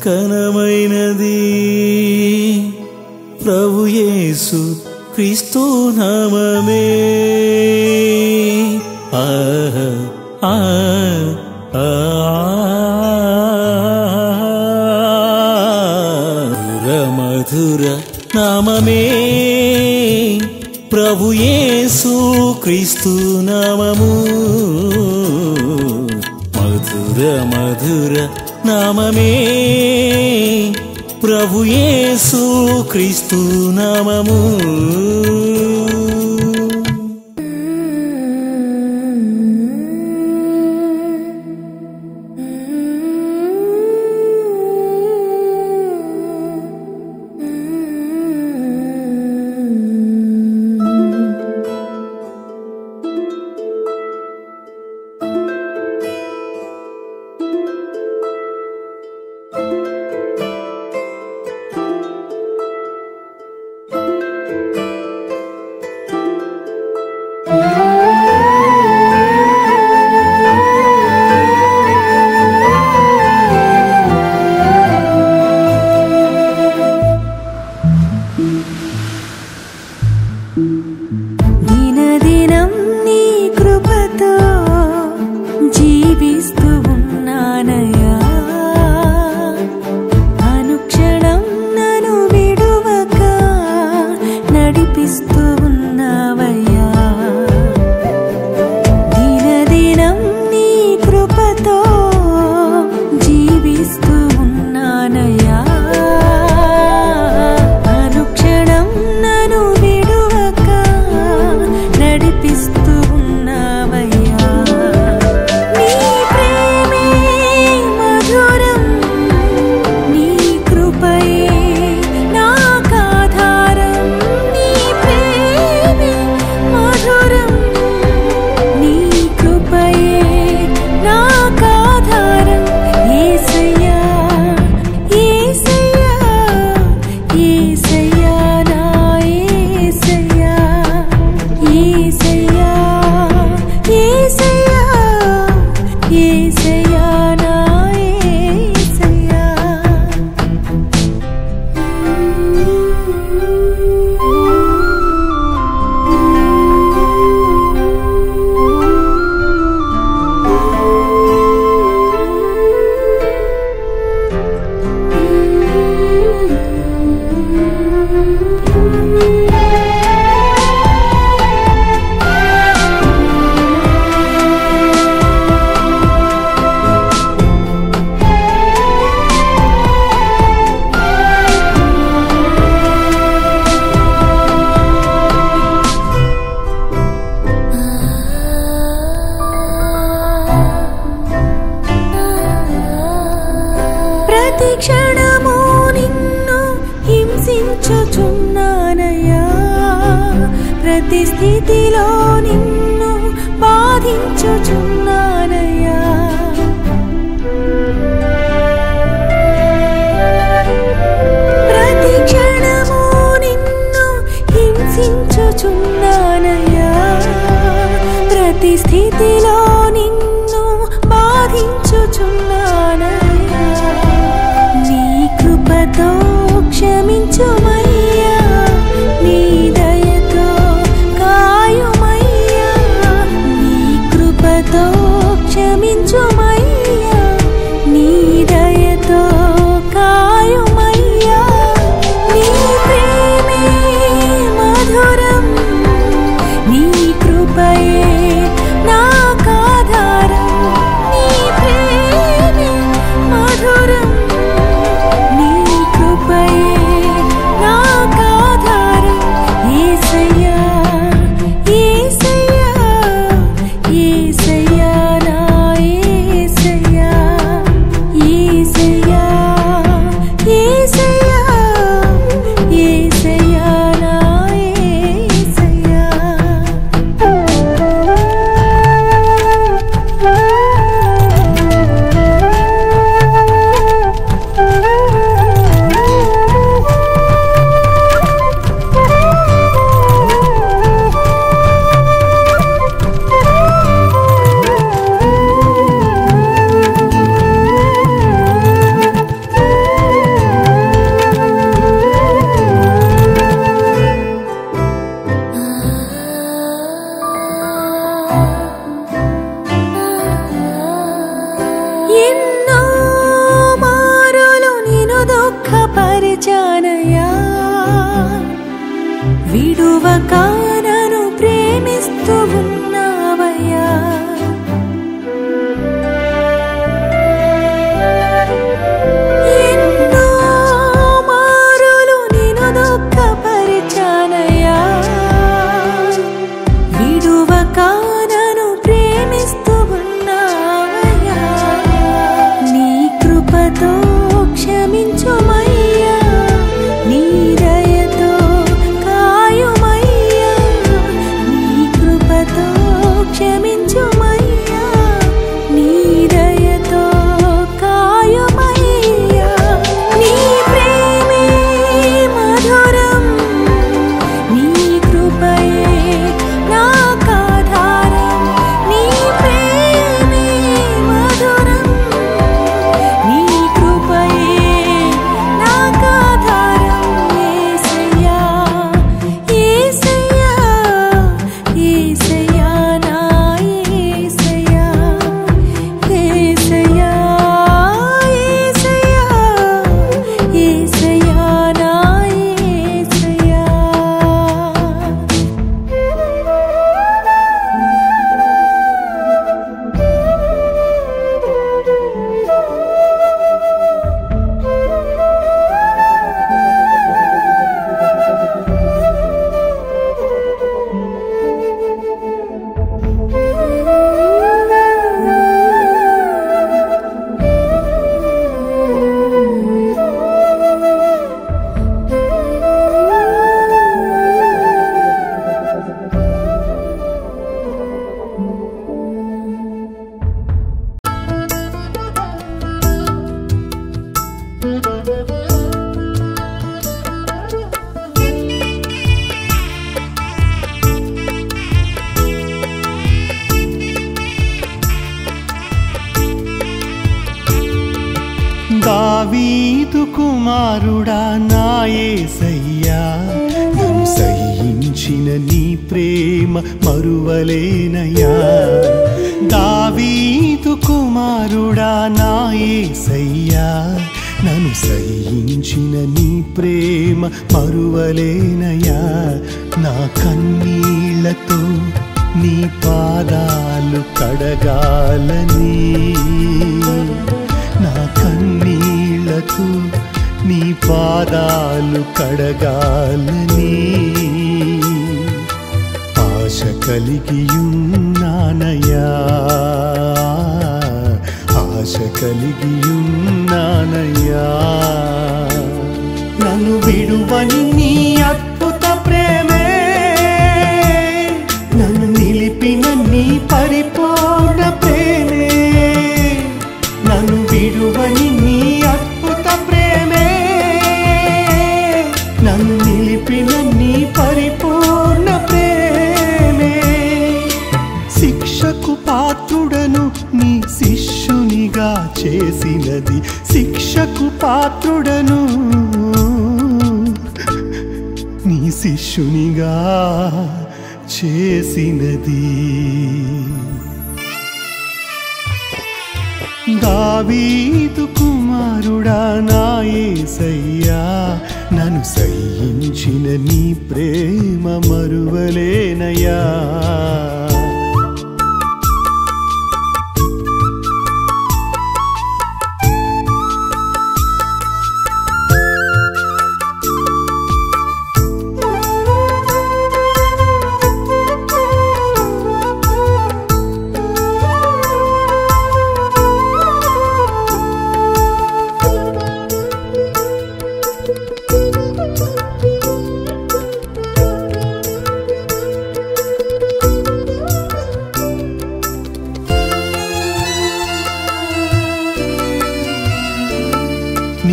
కనమైనది ప్రభు యేసు క్రీస్తు నామమే మధుర మధుర నామమే ప్రభు యేసు క్రీస్తు నామము మధుర మధుర నామమే ప్రభు యేసు క్రీస్తు నామము దినదినం నీ కృపతో జీవిస్తూ ఉన్నానయ్యా అనుక్షణం నన్ను విడువక నడిపిస్తూ ఉన్నావయ్యా దినదినం నీ కృపతో జీవిస్తూ ఉన్నానయ్యా అనుక్షణం నన్ను విడువక నడిపిస్తూ ఉన్నావయ్యా నీ ప్రేమే మధురం నీ కృపయే నాకాధారం నీ ప్రేమే మధురం నీ కృపయే నాకాధారం యేసయ్యా యేసయ్యా యేసయ్యా నా యేసయ్యా యేసయ్యా యేసయ్యా యేసయ్యా నా యేసయ్యా ప్రతి క్షణము నిన్ను హింసించుచున్నానయ్యా ప్రతి స్థితిలో నిన్ను బాధించుచున్నానయ్యా ప్రతి క్షణము నిన్ను హింసించుచున్నానయ్యా ప్రతి స్థితిలో నిన్ను బాధించుచున్నానయ్యా నీ కృపతో క్షమించుమయ్యా నీ దయతో కాయుమయ్యా నీ కృపతో క్షమించుమయ్యా నీ దయతో కాయుమయ్యా నీ ప్రేమే మధురం దావీదు కుమారుడా నా యేసయ్యా నన్ను సహించిన నీ ప్రేమ మరువలేనయ్యా దావీదు కుమారుడా నా యేసయ్యా నన్ను సహించిన నీ ప్రేమ మరువలేనయ్యా నా కన్నీళ్లతో నీ పాదాలు కడగాలని నా కన్నీళ్లతో నీ పాదాలు కడగాలని ఆశ కలిగియున్నానయ్యా ఆశ కలిగియున్నానయ్యా నన్ను విడువని నీ అద్భుత ప్రేమే నన్ను నిలిపిన నీ పరిపూర్ణ ప్రేమే నన్ను విడువని నీ అద్భుత ప్రేమే నన్ను నిలిపిన నీ పరిపూర్ణ ప్రేమే శిక్షకు పాత్రుడను నీ శిష్యునిగా చేసినది శిక్షకు పాత్రుడను నీ శిష్యునిగా చేసినది దావీదు కుమారుడా నా యేసయ్యా నన్ను సహించిన నీ ప్రేమ మరువలేనయ్యా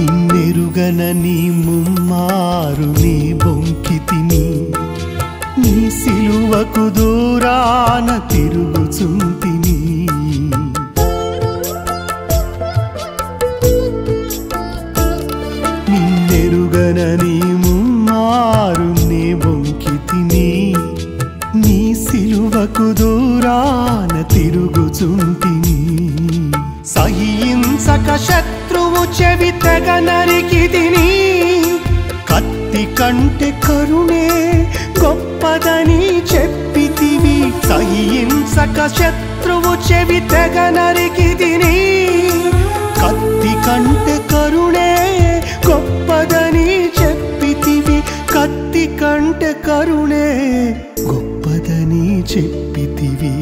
నిన్నెరుగనని ముమ్మారు నీ బొంకితిని నీ సిలువకు దూరాన తిరుగుచుంటిని నిన్నెరుగనని ముమ్మారు నీ బొంకితిని నీ సిలువకు దూరాన తిరుగుచుంటిని సహించక శత్రువు చెవి తెగ నరికితిని కత్తి కంటే కరుణే గొప్పదని చెప్పితివి సహించక శత్రువు చెవి తెగ నరికితిని కత్తి కంటే కరుణే గొప్పదని చెప్పితివి కత్తి కంటే కరుణే గొప్పదని చెప్పితివి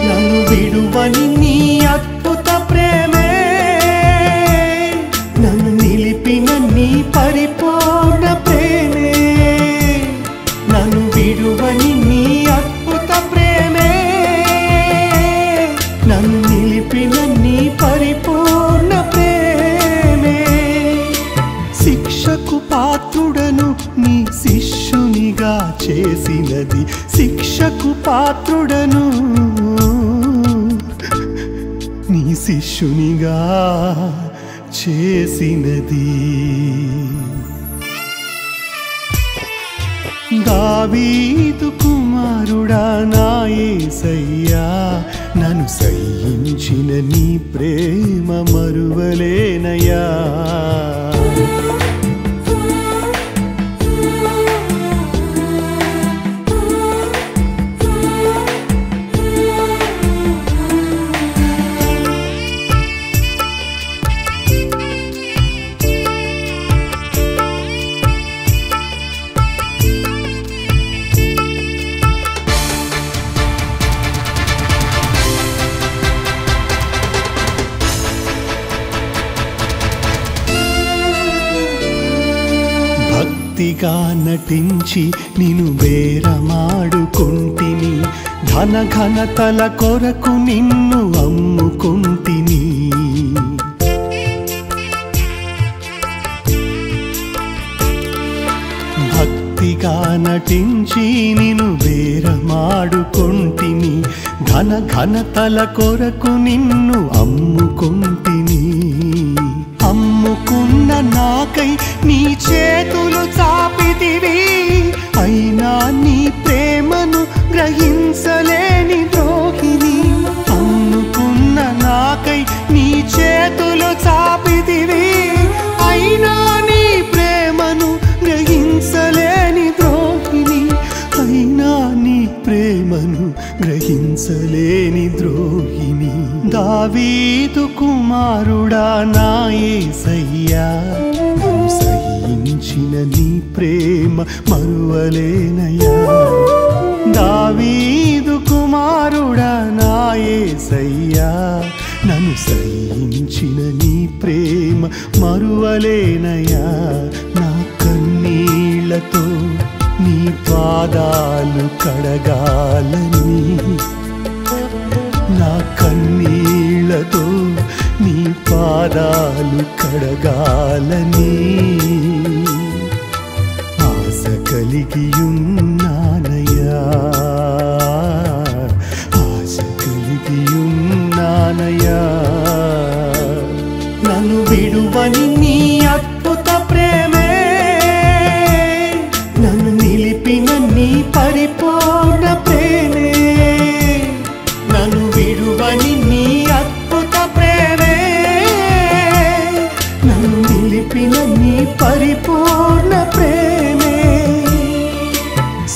నన్ను విడువని నీ అద్భుత ప్రేమే నన్ను నిలిపిన నీ పరిపూర్ణ ప్రేమే నన్ను విడువని నీ అద్భుత ప్రేమే నన్ను నిలిపిన నీ పరిపూర్ణ ప్రేమే శిక్షకు పాత్రుడను నీ శిష్యునిగా చేసినది శిక్షకు పాత్రుడను నీ శిష్యునిగా చేసినది దావీదు కుమారుడా నా యేసయ్యా నన్ను సహించిన నీ ప్రేమ మరువలేనయ్యా భక్తిగా నటించి నిన్ను బేరమాడుకుంటిని ధన ఘనతల కొరకు నిన్ను అమ్ముకుంటిని భక్తిగా నటించి నిన్ను బేరమాడుకుంటిని ధన ఘనతల కొరకు నిన్ను అమ్ముకుంటిని అనుకున్న నాకై నీ చేతులు చాపితివి, అయినా నీ ప్రేమను గ్రహించలేని ద్రోహిని. అనుకున్న నాకై నీ చేతులు చాపితివి, అయినా నీ ప్రేమను గ్రహించలేని ద్రోహిని. అయినా నీ ప్రేమను గ్రహించలేని ద్రోహిని. దావీదు కుమారుడా నా యేసయ్యా, నువ్వు సహించిన నీ ప్రేమ మరువలేనయ్యా. దావీదు కుమారుడా నా యేసయ్యా, నన్ను సహించిన నీ ప్రేమ మరువలేనయ్యా. నా కన్నీళ్లతో నీ పాదాలు కడగాలని, నా కన్నీళ్లతో నీ పాదాలు కడగాలని ఆశ కలిగియున్నానయ్యా, ఆశ కలిగియున్నానయ్యా. నన్ను విడువని నీ అద్భుత ప్రేమే, నన్ను నిలిపిన నీ పరిపూర్ణ ప్రేమే. నన్ను విడువని నీ అద్భుత ప్రేమే, నన్ను నిలిపిన నీ పరిపూర్ణ ప్రేమే.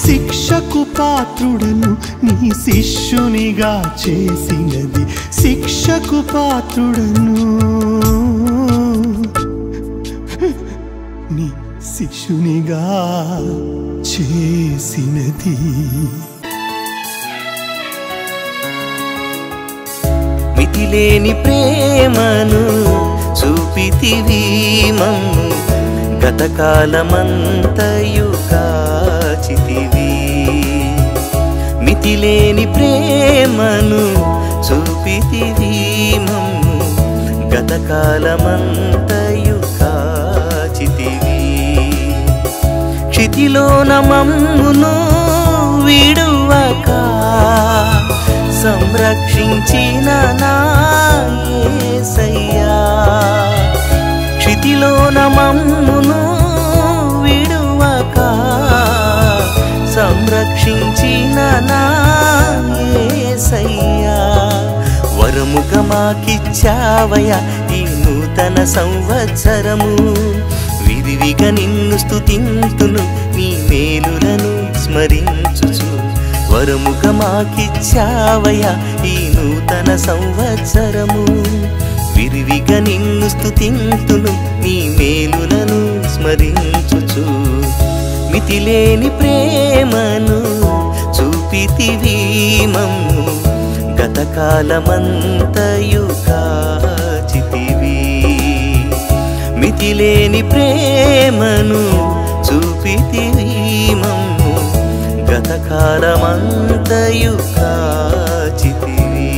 శిక్షకు పాత్రుడను నీ శిష్యునిగా చేసినది, శిక్షకు పాత్రుడను నీ శిష్యునిగా చేసినది. మితిలేని ప్రేమను చూపితివి మమ్ము, గతకాలమంతయు కాచితివి. మితిలేని ప్రేమను చూపితివి మమ్ము, గతకాలమంతయు కాచితివి. క్షితిలోన మమ్మును విడువక సంరక్షించిన నా యేసయ్యా. క్షితిలోన మమ్మును విడువక సంరక్షించిన నా యేసయ్యా. వరముగా మాకిచ్చావయ్యా ఈ నూతన సంవత్సరము, విరివిగా నిన్ను స్తుతింతును నీ మేలులను స్మరించుచు. వరముగా మాకిచ్చావయ్యా ఈ నూతన సంవత్సరము, విరివిగా నిన్ను స్తుతింతును నీ మేలులను స్మరించుచు. మితిలేని ప్రేమను చూపితివి మమ్ము, గతకాలమంతయు కాచితివి. మితిలేని ప్రేమను చూపితివి మమ్ము, గతకాలమంతయు కాచితివి.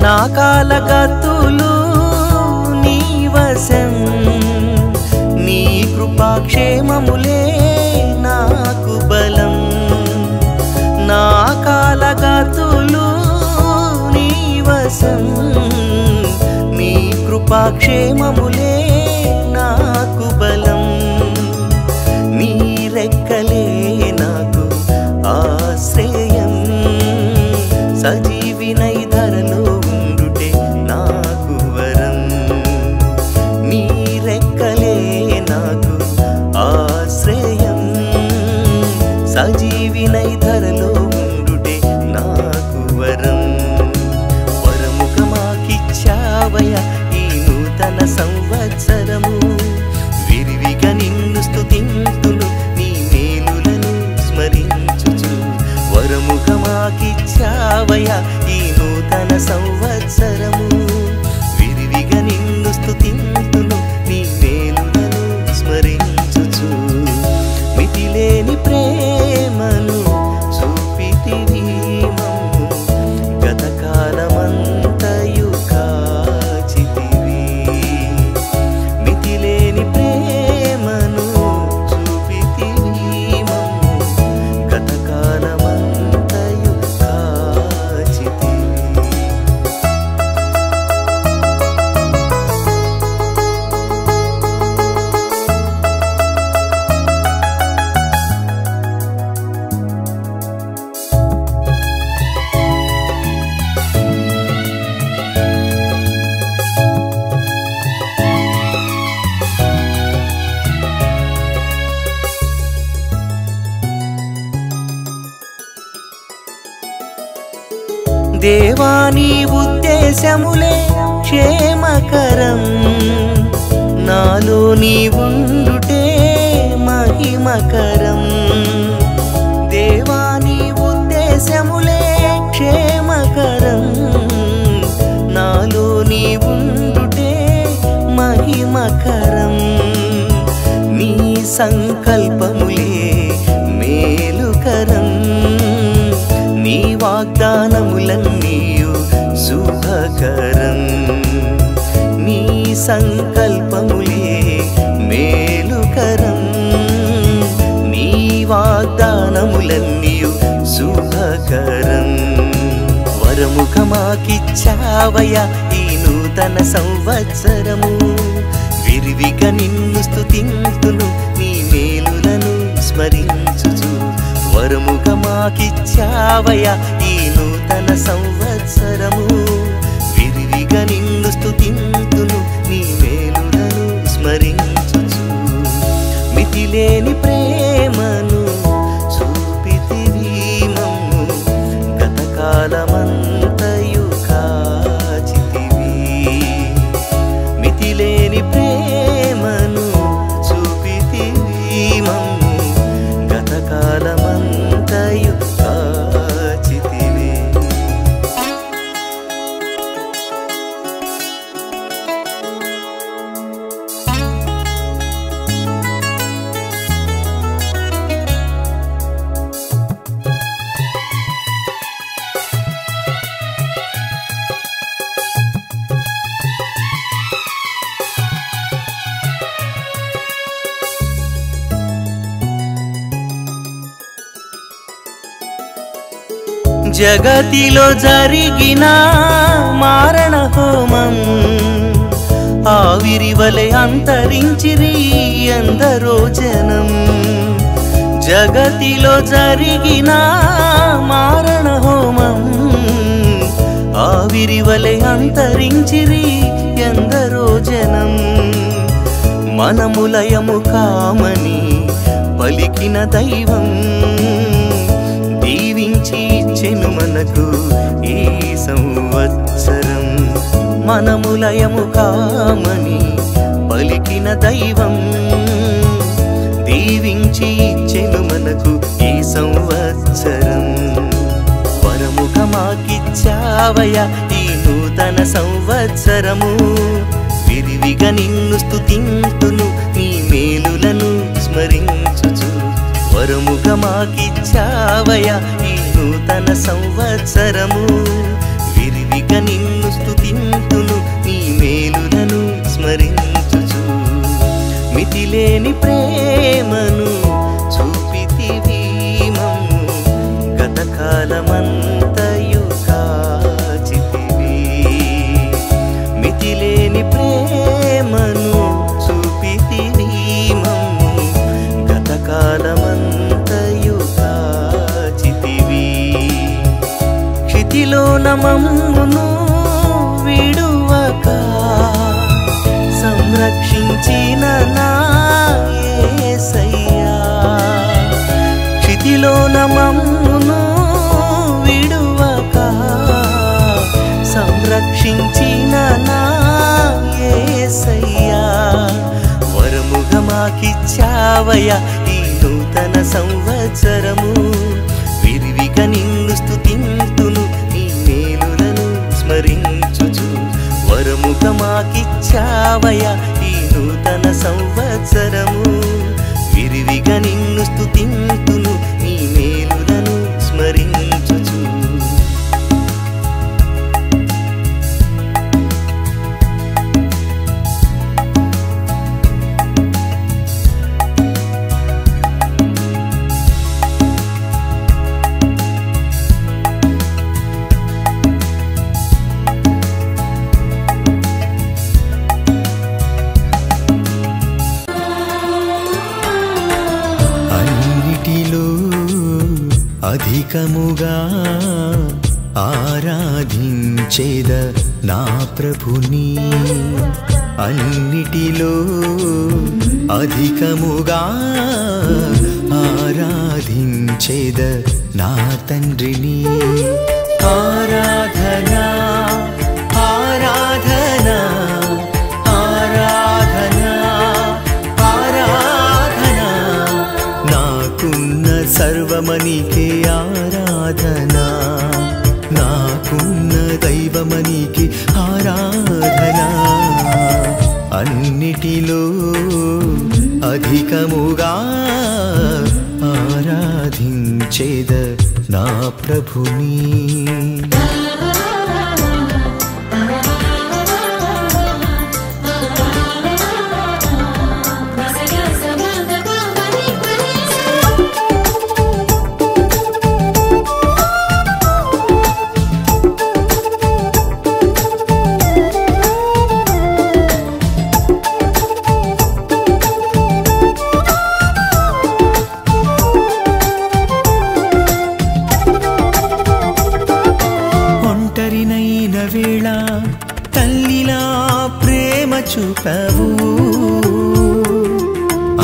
నా కాలగతులు నీ వశం, నీ కృపాక్షేమములే నాకు బలం. నా కాలగతులు నీ వశం, నీ కృపాక్షేమములే నాకు బలం. నీ రెక్కలే నాకు ఆశ్రయం, సజీవినై ధరలో ఉండుటే నాకు వరం. నీ రెక్కలే నాకు ఆశ్రయం, సజీవినై ధరలో ఉండుటే నాకు వరం. వరముగా మాకిచ్చావయ్యా ఈ నూతన సంవత్సరము, విరివిగా నిన్ను స్తుతింతును నీ మేలులను స్మరించుచు. వరముగా మాకిచ్చావయ్యా ఈ నూతన సంవత్సరము, విరివిగా నిన్ను స్తుతింతును నీ మేలులను దేవాని ఉద్దేశములే క్షేమకరం, నాలో నీ ఉండుటే మహిమకరం. దేవాని ఉద్దేశములే క్షేమకరం, నాలో నీ ఉండుటే మహిమకరం. నీ సంకల్పములే మేలుకరం, నీ వాగ్దానములన్నీయు శుభకరం. నీ సంకల్పములే మేలుకరం, నీ వాగ్దానములన్నీయు శుభకరం. వరముఖమాకిచ్చావయ ఈ నూతన సంవత్సరము, విరివిగా నిన్ను స్తుతింతును నీ మేలులను స్మరించుచు. వరముఖమాకిచ్చావయ ఈ నూతన సంవత్సరము, విరివిగా నిన్ను స్తుతింతును నీ మేలులను స్మరించుచు. మితిలేని ప్రేమను చూపితివి మమ్ము, గతకాలమంతయు కాచితివి. మితిలేని ప్రేమను చూపితివి మమ్ము, గతకాలమంతయు కాచితివి. జగతిలో జరిగిన మారణ హోమం, ఆవిరివలె అంతరించిరి ఎందరో జనం. జగతిలో జరిగిన మారణ హోమం, ఆవిరివలె అంతరించిరి ఎందరో జనం. మనములయము కామని పలికిన దైవం, దీవించి ఇచ్చెను మనకు ఈ సంవత్సరం. మనములయము కామని పలికిన దైవం, దీవించి ఇచ్చెను మనకు ఈ సంవత్సరం. వరముఖమాకిచ్చావయ ఈ నూతన సంవత్సరము, విరివిగా నిన్ను స్తుతింతును నీ మేలులను స్మరించుచు. వరముఖమాకిచ్చావయ ఈ నూతన సంవత్సరము, విరివిగా నిన్ను స్తుతింతును నీ మేలులను స్మరించుచు. మితిలేని ప్రేమను చూపితివి మమ్ము, గతకాలమంతయు కాచితివి. మితిలేని ప్రేమను చూపితివి మమ్ము, గతకాలమంతయు కాచితివి. క్షితిలోన మమ్మును విడువక సంరక్షించిన నా యేసయ్యా. క్షితిలోన మమ్మును విడువక సంరక్షించిన నా యేసయ్యా. వరముఖమాకిచ్చావయ ఈ నూతన సంవత్సరము, విరివిగా నిన్ను స్తుతింతును నీ మేలులను స్మరించుచు. వరముఖమాకిచ్చావయ ఈ నూతన సంవత్సరము, విరివిగా నిన్ను స్తుతింతును నీ మేలులను స్మరించుచు. అధికముగా ఆరాధించేద నా ప్రభుని, అన్నిటిలో అధికముగా ఆరాధించేద నా తండ్రిని. ఆరాధనా ఆరాధనా ఆరాధనా ఆరాధనా నాకున్న సర్వమనికే ఆరాధనా నాకున్న దైవమనికే ఆరాధనా అన్నిటిలో అధికముగా ఆరాధించేద నా ప్రభుని ఒంటరినైన వేళ తల్లిలా ప్రేమ చూపావు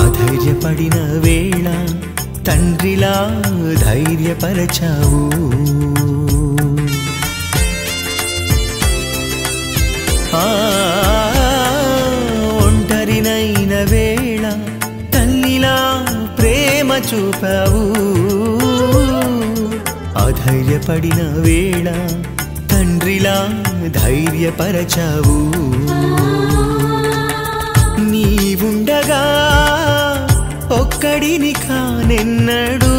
అధైర్యపడిన వేళ తండ్రిలా ధైర్యపరచావు ఒంటరినైన వేళ తల్లిలా ప్రేమ చూపావు అధైర్యపడిన వేళ తండ్రిలా ధైర్యపరచావు నీవుండగా ఒక్కడిని కానెన్నడు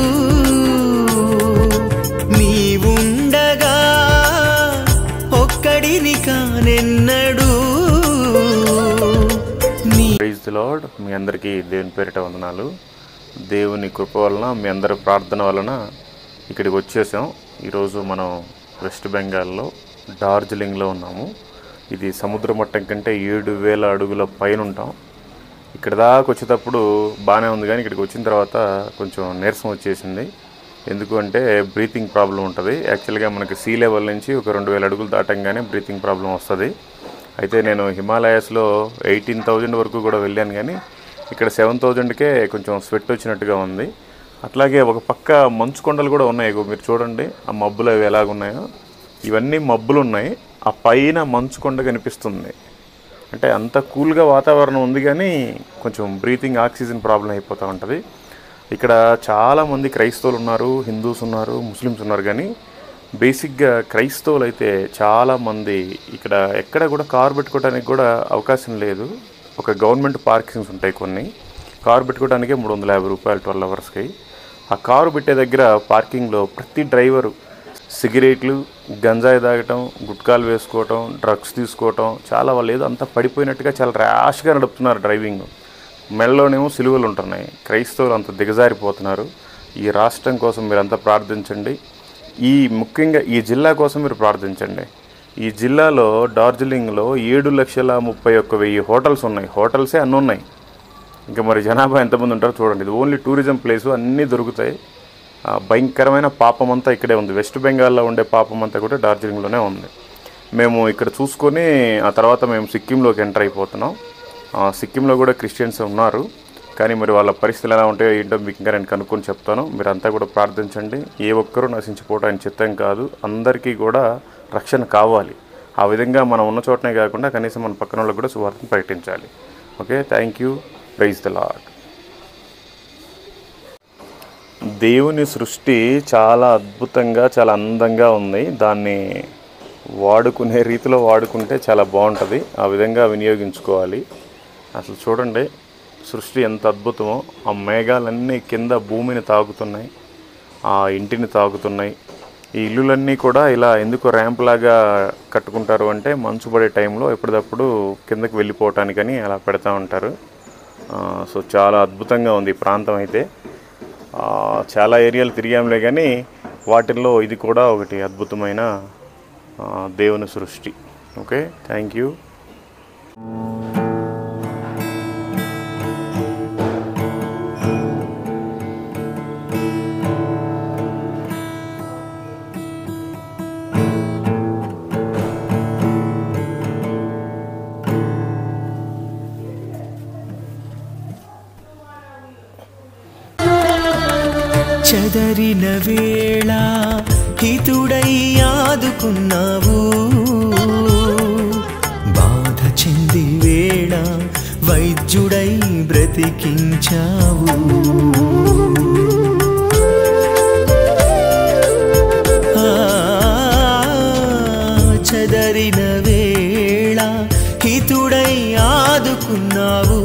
నీవుండగా ఒక్కడిని కానెన్నడు ప్రైజ్ ది లార్డ్. మీ అందరికీ దేవుని పేరిట వందనాలు. దేవుని కృప వలన మీ అందరి ప్రార్థన వలన ఇక్కడికి వచ్చేసాం. ఈరోజు మనం వెస్ట్ బెంగాల్లో డార్జిలింగ్లో ఉన్నాము. ఇది సముద్ర మట్టం కంటే 7,000 అడుగుల పైన ఉంటాం. ఇక్కడ దాకా వచ్చేటప్పుడు బాగానే ఉంది, కానీ ఇక్కడికి వచ్చిన తర్వాత కొంచెం నీరసం వచ్చేసింది. ఎందుకు అంటే బ్రీతింగ్ ప్రాబ్లం ఉంటుంది. యాక్చువల్గా మనకి సీ లెవెల్ నుంచి ఒక 2,000 అడుగులు దాటంగానే బ్రీతింగ్ ప్రాబ్లం వస్తుంది. అయితే నేను హిమాలయాస్లో 18,000 వరకు కూడా వెళ్ళాను, కానీ ఇక్కడ 7,000కే కొంచెం స్వెట్ వచ్చినట్టుగా ఉంది. అట్లాగే ఒక పక్క మంచు కొండలు కూడా ఉన్నాయి. మీరు చూడండి ఆ మబ్బులు అవి ఎలాగున్నాయో, ఇవన్నీ మబ్బులు ఉన్నాయి. ఆ పైన మంచు కొండ కనిపిస్తుంది. అంటే అంత కూల్గా వాతావరణం ఉంది, కానీ కొంచెం బ్రీతింగ్ ఆక్సిజన్ ప్రాబ్లం అయిపోతూ ఉంటుంది. ఇక్కడ చాలామంది క్రైస్తవులు ఉన్నారు, హిందూస్ ఉన్నారు, ముస్లిమ్స్ ఉన్నారు, కానీ బేసిక్గా క్రైస్తవులు అయితే చాలామంది ఇక్కడ ఎక్కడ కూడా కారు పెట్టుకోవడానికి కూడా అవకాశం లేదు. ఒక గవర్నమెంట్ పార్కింగ్స్ ఉంటాయి కొన్ని, కారు పెట్టుకోవడానికే 350 రూపాయలు 12 అవర్స్కి. ఆ కారు పెట్టే దగ్గర పార్కింగ్లో ప్రతి డ్రైవరు సిగరెట్లు, గంజాయి తాగటం, గుట్కాలు వేసుకోవటం, డ్రగ్స్ తీసుకోవటం, చాలా వాళ్ళు ఏదో అంతా పడిపోయినట్టుగా చాలా ర్యాష్గా నడుపుతున్నారు డ్రైవింగ్. మెడలోనేమో సిలువలు ఉంటున్నాయి. క్రైస్తవులు అంత దిగజారిపోతున్నారు. ఈ రాష్ట్రం కోసం మీరంతా ప్రార్థించండి. ముఖ్యంగా ఈ జిల్లా కోసం మీరు ప్రార్థించండి. ఈ జిల్లాలో డార్జిలింగ్లో 7,31,000 హోటల్స్ ఉన్నాయి. హోటల్సే అన్నీ ఉన్నాయి. ఇంకా మరి జనాభా ఎంతమంది ఉంటారో చూడండి. ఇది ఓన్లీ టూరిజం ప్లేసు, అన్నీ దొరుకుతాయి. భయంకరమైన పాపం అంతా ఇక్కడే ఉంది. వెస్ట్ బెంగాల్లో ఉండే పాపం అంతా కూడా డార్జిలింగ్లోనే ఉంది. మేము ఇక్కడ చూసుకొని ఆ తర్వాత మేము సిక్కింలోకి ఎంటర్ అయిపోతున్నాం. సిక్కింలో కూడా క్రిస్టియన్స్ ఉన్నారు, కానీ మరి వాళ్ళ పరిస్థితులు ఎలా ఉంటాయో ఏంటో మీకు ఇంకా నేను కనుక్కొని చెప్తాను. మీరంతా కూడా ప్రార్థించండి. ఏ ఒక్కరూ నశించిపోవడం ఆయన చిత్తం కాదు. అందరికీ కూడా రక్షణ కావాలి. ఆ విధంగా మనం ఉన్న చోటనే కాకుండా కనీసం మన పక్కన వాళ్ళకి కూడా సువార్తను ప్రకటించాలి. Okay, thank you. Praise the lord. దేవుని సృష్టి చాలా అద్భుతంగా, చాలా అందంగా ఉంది. దాన్ని వాడుకునే రీతిలో వాడుకుంటే చాలా బాగుంటుంది. ఆ విధంగా వినియోగించుకోవాలి. అసలు చూడండి సృష్టి ఎంత అద్భుతమో. ఆ మేఘాలన్నీ కింద భూమిని తాకుతున్నాయి, ఆ ఇంటిని తాకుతున్నాయి. ఈ ఇల్లులన్నీ కూడా ఇలా ఎందుకు ర్యాంప్ లాగా కట్టుకుంటారు అంటే మంచు పడే టైంలో ఎప్పటికప్పుడు కిందకి వెళ్ళిపోవటానికని అలా పెడతా ఉంటారు. సో చాలా అద్భుతంగా ఉంది ఈ ప్రాంతం. అయితే చాలా ఏరియాలు తిరిగాంలే, కానీ వాటిల్లో ఇది కూడా ఒకటి అద్భుతమైన దేవుని సృష్టి. Okay, thank you. చెదరిన వేళ హితుడై ఆదుకున్నావు బాధ చెంది వేళ వైద్యుడై బ్రతికించావు చెదరిన వేళ హితుడై ఆదుకున్నావు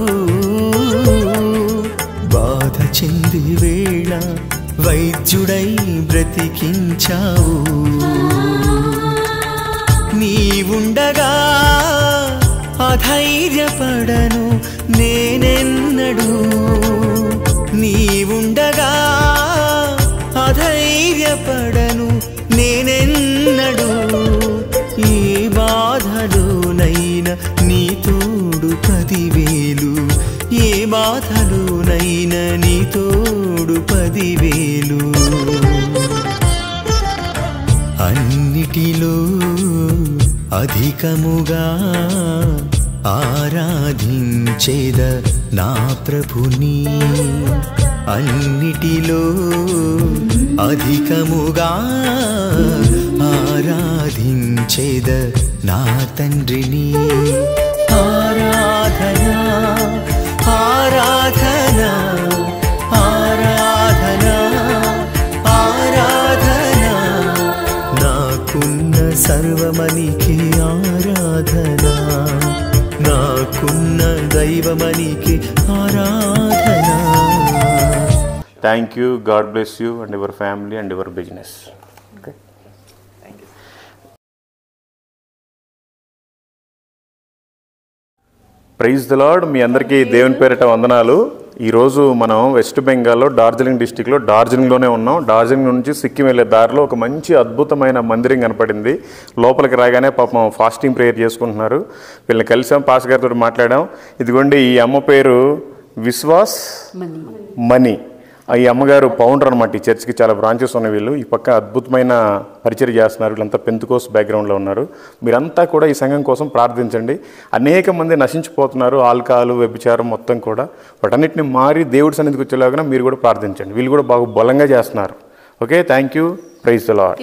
బాధ చెంది వేళ వైద్యుడై బ్రతికించావు నీవుండగా అధైర్యపడను నేనెన్నడూ నీవుండగా అధైర్యపడను నేనెన్నడూ ఏ బాధలోనైనా నీ తోడు 10,000 ఏ బాధలోనైనా నీ తోడు 10,000 అన్నిటిలో అధికముగా ఆరాధించేద నా ప్రభుని అన్నిటిలో అధికముగా ఆరాధించేద నా తండ్రిని ఆరాధన ఆరాధన ఆరాధన ఆరాధన నాకున్న సర్వమనికి ఆరాధన నాకున్న దైవమనికి ఆరాధన thank you. God bless you and your family and your business. Okay, praise the Lord. మీ అందరికీ దేవుని పేరిట వందనాలు. ఈరోజు మనం వెస్ట్ బెంగాల్లో డార్జిలింగ్ డిస్టిక్లో డార్జిలింగ్లోనే ఉన్నాం. డార్జిలింగ్ నుంచి సిక్కిం వెళ్ళే దారిలో ఒక మంచి అద్భుతమైన మందిరం కనపడింది. లోపలికి రాగానే పాపం ఫాస్టింగ్ ప్రేయర్ చేసుకుంటున్నారు. వీళ్ళని కలిసాం, పాస్ గారితో మాట్లాడాం. ఇదిగోండి, ఈ అమ్మ పేరు విశ్వాస్ మణి. ఈ అమ్మగారు ఫౌండర్ అనమాట. ఈ చర్చ్కి చాలా బ్రాంచెస్ ఉన్నాయి. వీళ్ళు ఈ పక్క అద్భుతమైన పరిచయం చేస్తున్నారు. వీళ్ళంతా పెంతుకోస్ బ్యాక్గ్రౌండ్లో ఉన్నారు. మీరంతా కూడా ఈ సంఘం కోసం ప్రార్థించండి. అనేక మంది నశించిపోతున్నారు, ఆల్కహాలు వ్యభిచారం మొత్తం కూడా. వాటన్నిటిని మారి దేవుడి సన్నిధికి వచ్చేలాగా మీరు కూడా ప్రార్థించండి. వీళ్ళు కూడా బాగా బలంగా చేస్తున్నారు. Okay, thank you. Praise the lord.